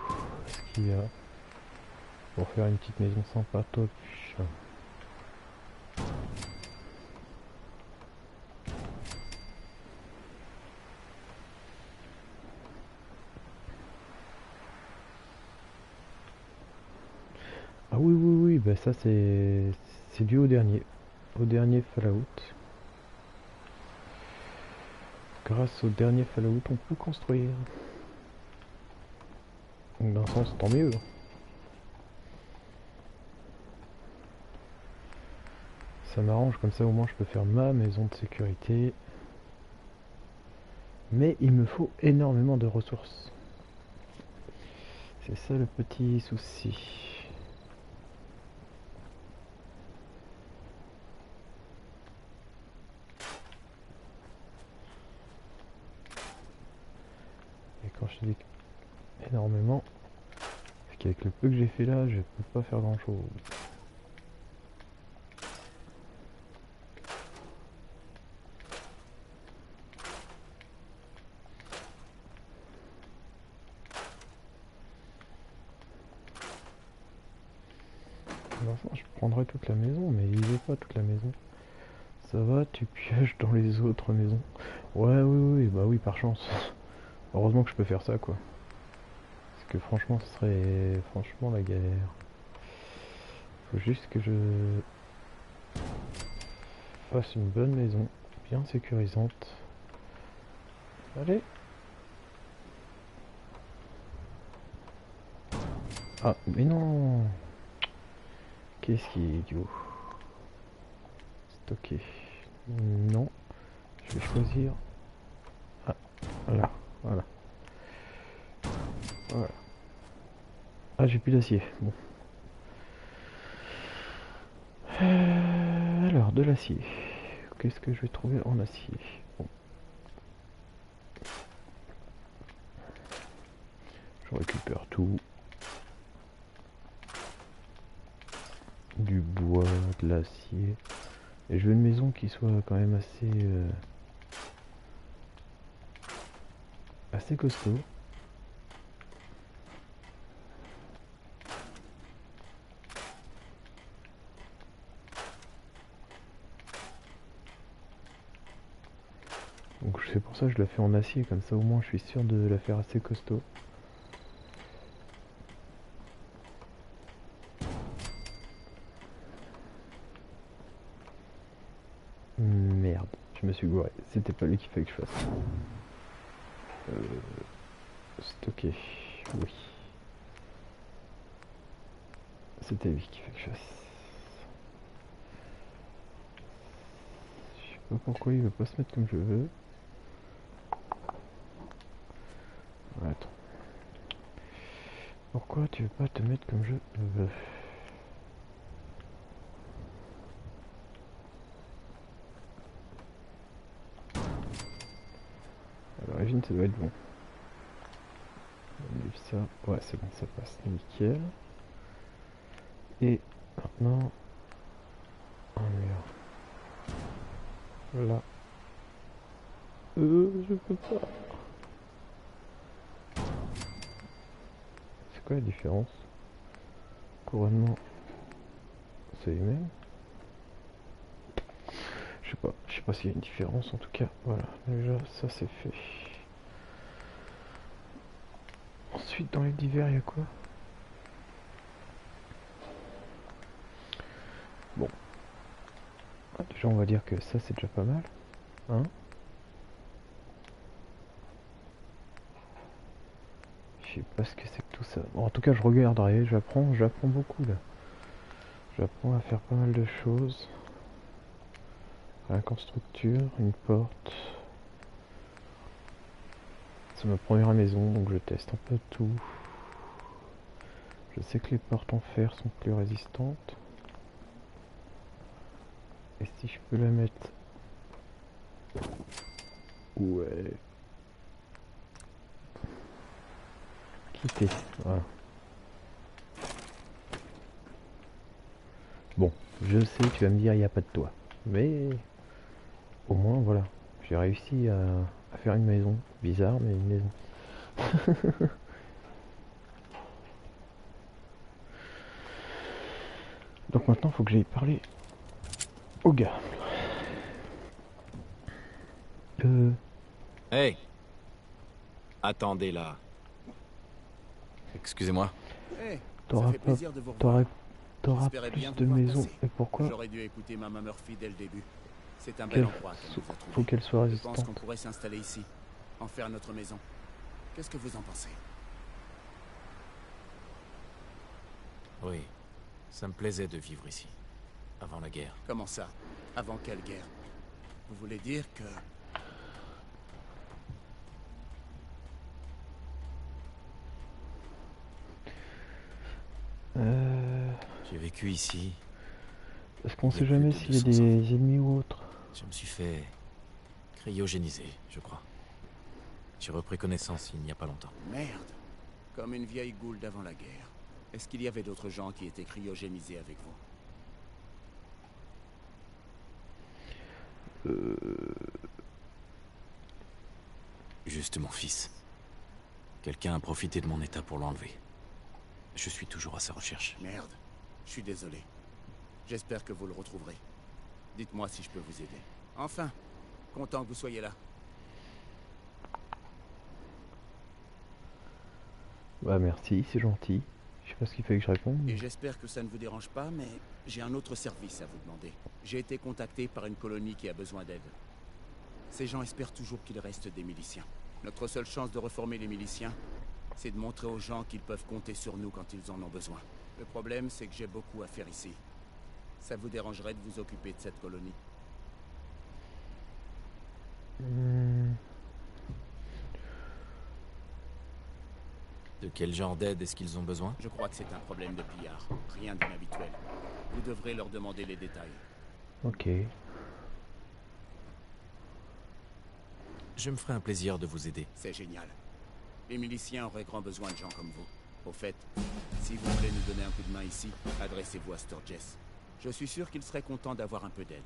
[SPEAKER 1] ce qu'il y a pour faire une petite maison sympatoche. Ah oui oui oui, bah ça c'est dû au dernier Fallout. Grâce au dernier Fallout on peut construire. Donc dans un sens tant mieux. Ça m'arrange, comme ça au moins je peux faire ma maison de sécurité. Mais il me faut énormément de ressources. C'est ça le petit souci. Et quand je dis énormément, c'est qu'avec le peu que j'ai fait là, je peux pas faire grand chose. Enfin, je prendrais toute la maison, mais il veut pas toute la maison. Ça va, tu pièges dans les autres maisons. Ouais, oui, oui, bah oui, par chance. Heureusement que je peux faire ça, quoi. Parce que franchement, ce serait franchement la galère. Faut juste que je fasse une bonne maison, bien sécurisante. Allez. Ah, mais non. Qu'est-ce qui est idiot? Stocké. Non. Je vais choisir... Ah, voilà, voilà. Voilà. Ah, j'ai plus d'acier, bon. Alors, de l'acier. Qu'est-ce que je vais trouver en acier? Bon. Je récupère tout. Du bois, de l'acier. Et je veux une maison qui soit quand même assez costaud. Donc c'est pour ça que je la fais en acier, comme ça au moins je suis sûr de la faire assez costaud. Merde, je me suis gouré, c'était pas lui qu'il fallait que je fasse. Stocker, oui. C'était lui qu'il fallait que je fasse. Je sais pas pourquoi il veut pas se mettre comme je veux. Attends. Pourquoi tu veux pas te mettre comme je veux? À l'origine ça doit être bon. On enlève ça. Ouais c'est bon, ça passe nickel. Et maintenant un mur. Là. Je peux pas. C'est quoi la différence? Couronnement, c'est les mêmes. Je sais pas s'il y a une différence en tout cas. Voilà, déjà ça c'est fait. Ensuite dans les divers il y a quoi? Bon. Ah, déjà on va dire que ça c'est déjà pas mal. Hein? Je sais pas ce que c'est que tout ça. Bon, en tout cas je regarderai, j'apprends beaucoup là. J'apprends à faire pas mal de choses. Rien qu'en structure, une porte. C'est ma première maison donc je teste un peu tout. Je sais que les portes en fer sont plus résistantes. Et si je peux la mettre... Ouais. Quitter, voilà. Bon, je sais, tu vas me dire il n'y a pas de toit. Mais au moins voilà, j'ai réussi à faire une maison. Bizarre mais une maison. Donc maintenant il faut que j'aille parler au gars.
[SPEAKER 2] Hey! Attendez là. Excusez-moi.
[SPEAKER 14] Hey,
[SPEAKER 1] t'auras plus de maisons. Et pourquoi?
[SPEAKER 14] J'aurais dû écouter Mama Murphy dès le début. C'est un bel endroit qu'elle nous a trouvé.
[SPEAKER 1] Faut qu'elle soit
[SPEAKER 14] Je
[SPEAKER 1] résistante.
[SPEAKER 14] pense qu'on pourrait s'installer ici, en faire notre maison. Qu'est-ce que vous en pensez?
[SPEAKER 2] Oui, ça me plaisait de vivre ici, avant la guerre.
[SPEAKER 14] Comment ça? Avant quelle guerre? Vous voulez dire que...
[SPEAKER 2] J'ai vécu ici.
[SPEAKER 1] Parce qu'on sait jamais s'il y a des ennemis ou autres.
[SPEAKER 2] Je me suis fait cryogéniser, je crois. J'ai repris connaissance il n'y a pas longtemps.
[SPEAKER 14] Merde. Comme une vieille goule d'avant la guerre. Est-ce qu'il y avait d'autres gens qui étaient cryogénisés avec vous?
[SPEAKER 2] Juste mon fils. Quelqu'un a profité de mon état pour l'enlever. Je suis toujours à sa recherche.
[SPEAKER 14] Merde. Je suis désolé. J'espère que vous le retrouverez. Dites-moi si je peux vous aider. Enfin, content que vous soyez là.
[SPEAKER 1] Bah merci, c'est gentil. Je sais pas ce qu'il fallait que je réponde.
[SPEAKER 14] Et j'espère que ça ne vous dérange pas, mais j'ai un autre service à vous demander. J'ai été contacté par une colonie qui a besoin d'aide. Ces gens espèrent toujours qu'il reste des miliciens. Notre seule chance de reformer les miliciens, c'est de montrer aux gens qu'ils peuvent compter sur nous quand ils en ont besoin. Le problème, c'est que j'ai beaucoup à faire ici. Ça vous dérangerait de vous occuper de cette colonie?
[SPEAKER 2] De quel genre d'aide est-ce qu'ils ont besoin?
[SPEAKER 14] Je crois que c'est un problème de pillards. Rien d'inhabituel. Vous devrez leur demander les détails.
[SPEAKER 1] Ok.
[SPEAKER 2] Je me ferai un plaisir de vous aider.
[SPEAKER 14] C'est génial. Les miliciens auraient grand besoin de gens comme vous. Au fait, si vous voulez nous donner un coup de main ici, adressez-vous à Sturgess. Je suis sûr qu'il serait content d'avoir un peu d'aide.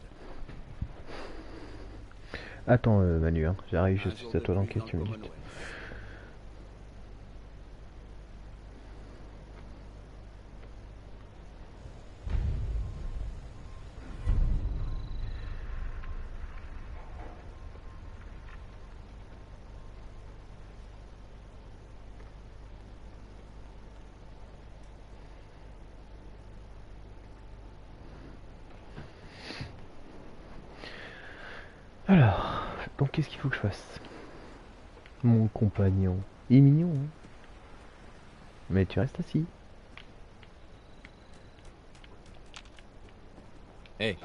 [SPEAKER 1] Attends Manu, hein, j'arrive, je suis à toi dans quelques minutes. Alors, donc qu'est-ce qu'il faut que je fasse? Mon compagnon, il est mignon, hein, mais tu restes assis.
[SPEAKER 2] Hey.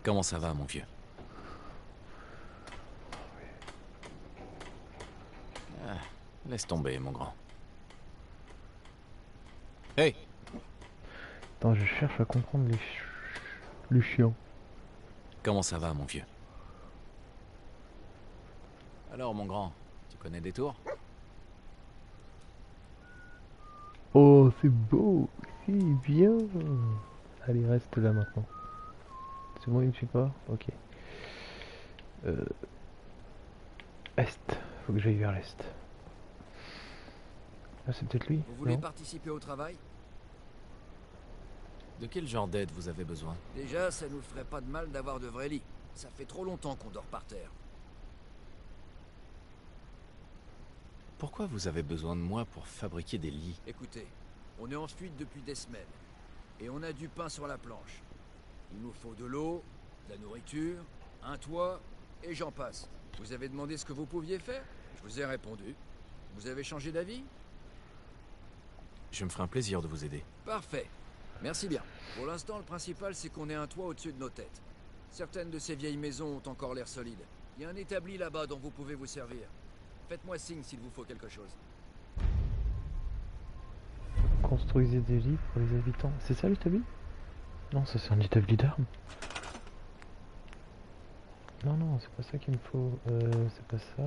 [SPEAKER 2] Comment ça va, mon vieux? Ah, laisse tomber, mon grand. Hey.
[SPEAKER 1] Attends, je cherche à comprendre les chiens.
[SPEAKER 2] Comment ça va, mon vieux? Alors, mon grand, tu connais des tours?
[SPEAKER 1] Oh, c'est beau, c'est bien. Allez, reste là maintenant. C'est bon, il ne suit pas? Ok. Est. Faut que j'aille vers l'est. Ah, c'est peut-être lui?
[SPEAKER 10] Vous voulez
[SPEAKER 1] non
[SPEAKER 10] participer au travail?
[SPEAKER 2] De quel genre d'aide vous avez besoin?
[SPEAKER 10] Déjà, ça nous ferait pas de mal d'avoir de vrais lits. Ça fait trop longtemps qu'on dort par terre.
[SPEAKER 2] Pourquoi vous avez besoin de moi pour fabriquer des lits?
[SPEAKER 10] Écoutez, on est en fuite depuis des semaines. Et on a du pain sur la planche. Il nous faut de l'eau, de la nourriture, un toit, et j'en passe. Vous avez demandé ce que vous pouviez faire? Je vous ai répondu. Vous avez changé d'avis?
[SPEAKER 2] Je me ferai un plaisir de vous aider.
[SPEAKER 10] Parfait. Merci bien. Pour l'instant, le principal, c'est qu'on ait un toit au-dessus de nos têtes. Certaines de ces vieilles maisons ont encore l'air solides. Il y a un établi là-bas dont vous pouvez vous servir. Faites-moi signe s'il vous faut quelque chose.
[SPEAKER 1] Construisez des lits pour les habitants. C'est ça l'établi? Non, ça c'est un établi d'armes. Non, non, c'est pas ça qu'il me faut. C'est pas ça.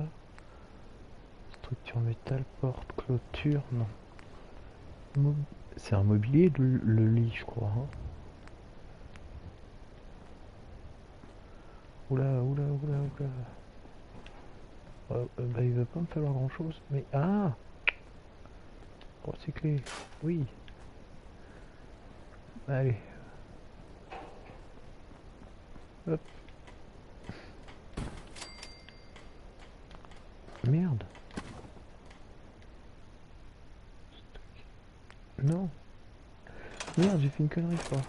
[SPEAKER 1] Structure métal, porte, clôture, non. C'est un mobilier, le lit, je crois. Hein. Oula, oula, oula, oula. Bah, il va pas me falloir grand chose, mais... Ah! Recycler, oui. Allez. Hop. Merde. Non. Merde, j'ai fait une connerie, je crois.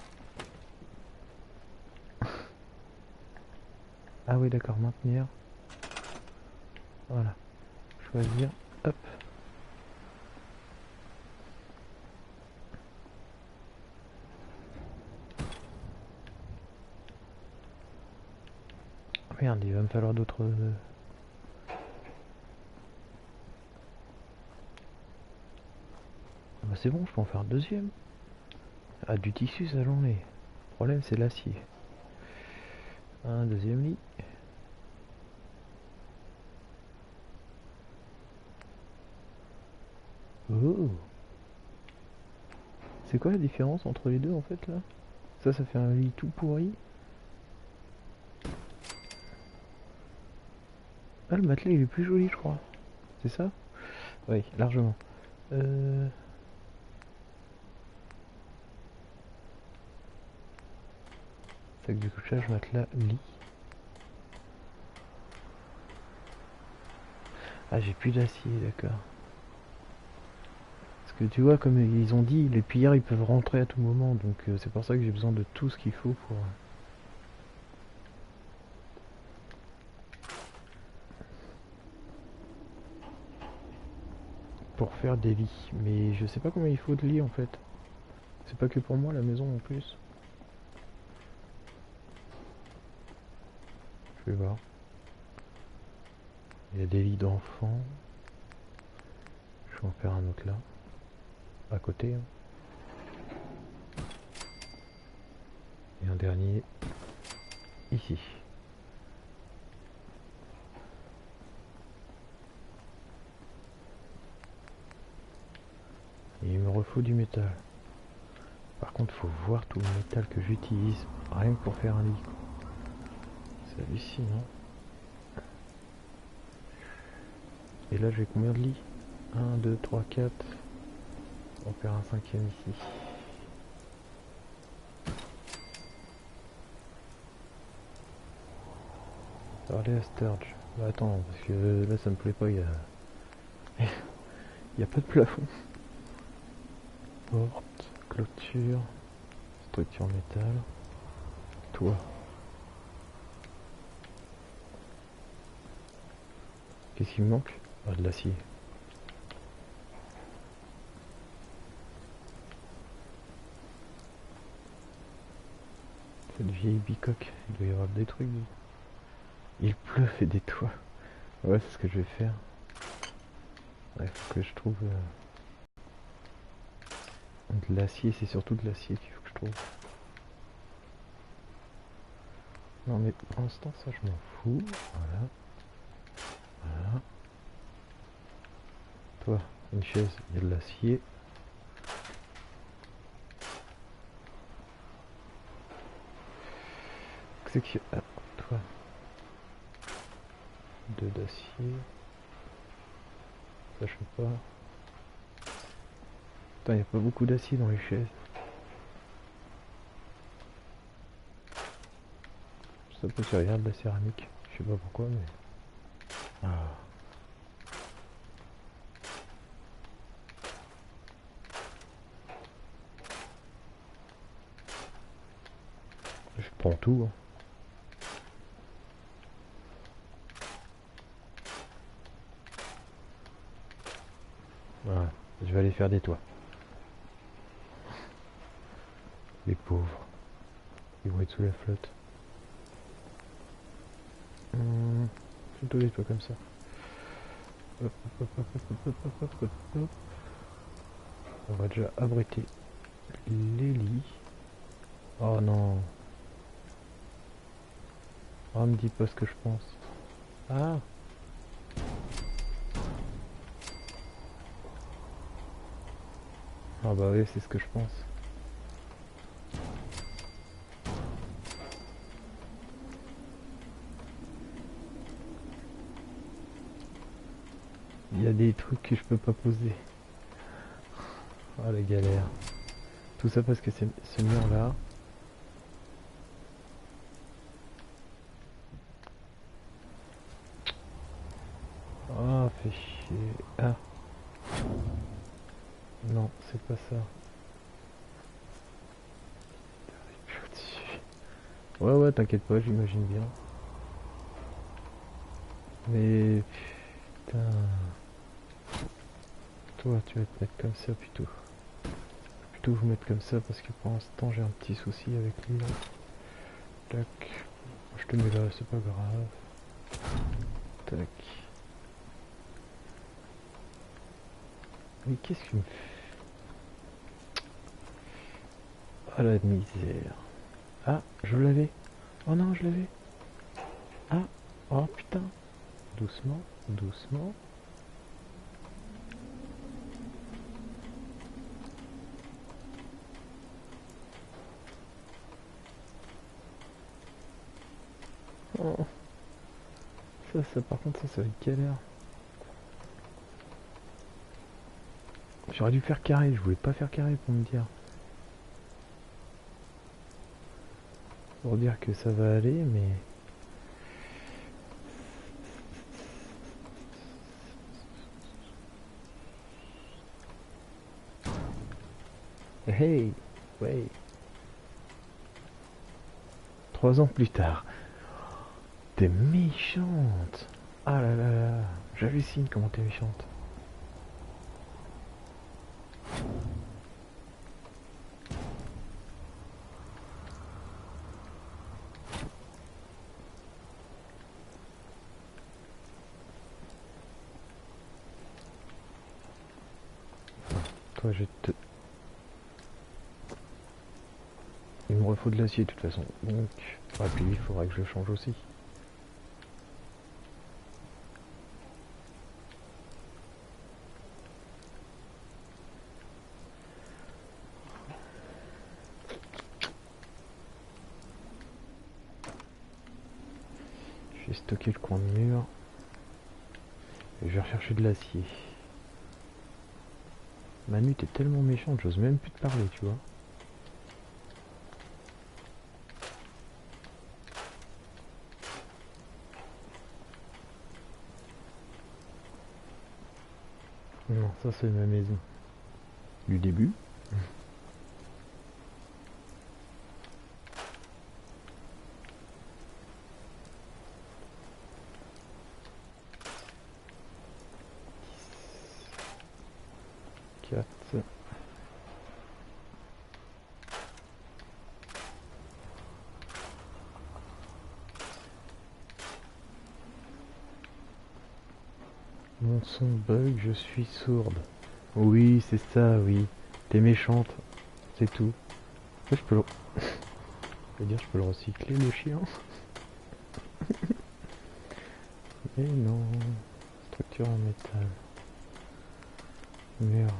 [SPEAKER 1] Ah oui, d'accord, maintenir. Voilà. Choisir. Hop. Merde, il va me falloir d'autres... Bah c'est bon, je peux en faire un deuxième. Ah, du tissu, ça j'en ai. Le problème, c'est l'acier. Un deuxième lit. Oh. C'est quoi la différence entre les deux en fait là? Ça fait un lit tout pourri. Ah, le matelas il est plus joli, je crois. C'est ça? Oui, largement. Sac de couchage, matelas, lit. Ah, j'ai plus d'acier, d'accord. Parce que tu vois, comme ils ont dit, les pillards ils peuvent rentrer à tout moment, donc c'est pour ça que j'ai besoin de tout ce qu'il faut pour faire des lits. Mais je sais pas combien il faut de lits en fait. C'est pas que pour moi la maison en plus. Je vais voir. Il y a des lits d'enfants. Je vais en faire un autre là. À côté. Hein. Et un dernier ici. Et il me refaut du métal. Par contre, faut voir tout le métal que j'utilise rien que pour faire un lit. C'est hallucinant. Et là, j'ai combien de lits? 1, 2, 3, 4. On va faire un 5e ici. Parler à Sturge. Bah, attends, parce que là, ça me plaît pas. Il y a pas de plafond. Porte, clôture, structure métal, toit. Qu'est-ce qui me manque? Ah, de l'acier. Cette vieille bicoque, il doit y avoir des trucs. Il pleut et des toits. Ouais, c'est ce que je vais faire. Ouais, faut que je trouve... de l'acier, c'est surtout de l'acier qu'il faut que je trouve. Non mais pour l'instant ça je m'en fous. Voilà. Voilà. Toi, une chaise, il y a de l'acier. C'est que... Ah, toi. 2 d'acier. Ça je peux pas. Putain, il n'y a pas beaucoup d'acier dans les chaises. Ça peut servir de la céramique. Je sais pas pourquoi, mais... Ah. Je prends tout. Hein. Voilà. Je vais aller faire des toits. Les pauvres. Ils vont être sous la flotte. Plutôt des toits comme ça. Hop, hop, hop, hop, hop, hop, hop, hop, hop. On va déjà abriter les lits. Oh non. Oh, me dis pas ce que je pense. Ah. Ah bah oui, c'est ce que je pense. Il y a des trucs que je peux pas poser. Oh la galère. Tout ça parce que c'est ce mur là. Ah, fait chier. Ah. Non, c'est pas ça. Ouais, ouais, t'inquiète pas, j'imagine bien. Mais... Putain... Toi, tu vas te mettre comme ça plutôt. Plutôt vous mettre comme ça parce que pour l'instant j'ai un petit souci avec lui là. Tac. Je te mets là, c'est pas grave. Tac. Mais qu'est-ce qu'il me fait? Oh la misère. Ah, je l'avais. Oh non, je l'avais. Ah, oh putain. Doucement, doucement. Oh. Ça par contre, ça va être galère. J'aurais dû faire carré, je voulais pas faire carré pour me dire. Pour dire que ça va aller, mais... Hey, ouais. 3 ans plus tard. T'es méchante. Ah là là là. J'hallucine comment t'es méchante. fois, je te... Il me refaut de l'acier de toute façon. Donc, ah, puis il faudra que je le change aussi. J'ai stocké le coin de mur. Et je vais rechercher de l'acier. Manu, t'es tellement méchante, j'ose même plus te parler, tu vois. Non, ça c'est ma maison. Du début. Mon son bug, je suis sourde. Oui, c'est ça, oui. T'es méchante, c'est tout. Je peux le... je veux dire, je peux le recycler, le chien. Mais non. Structure en métal. Mur.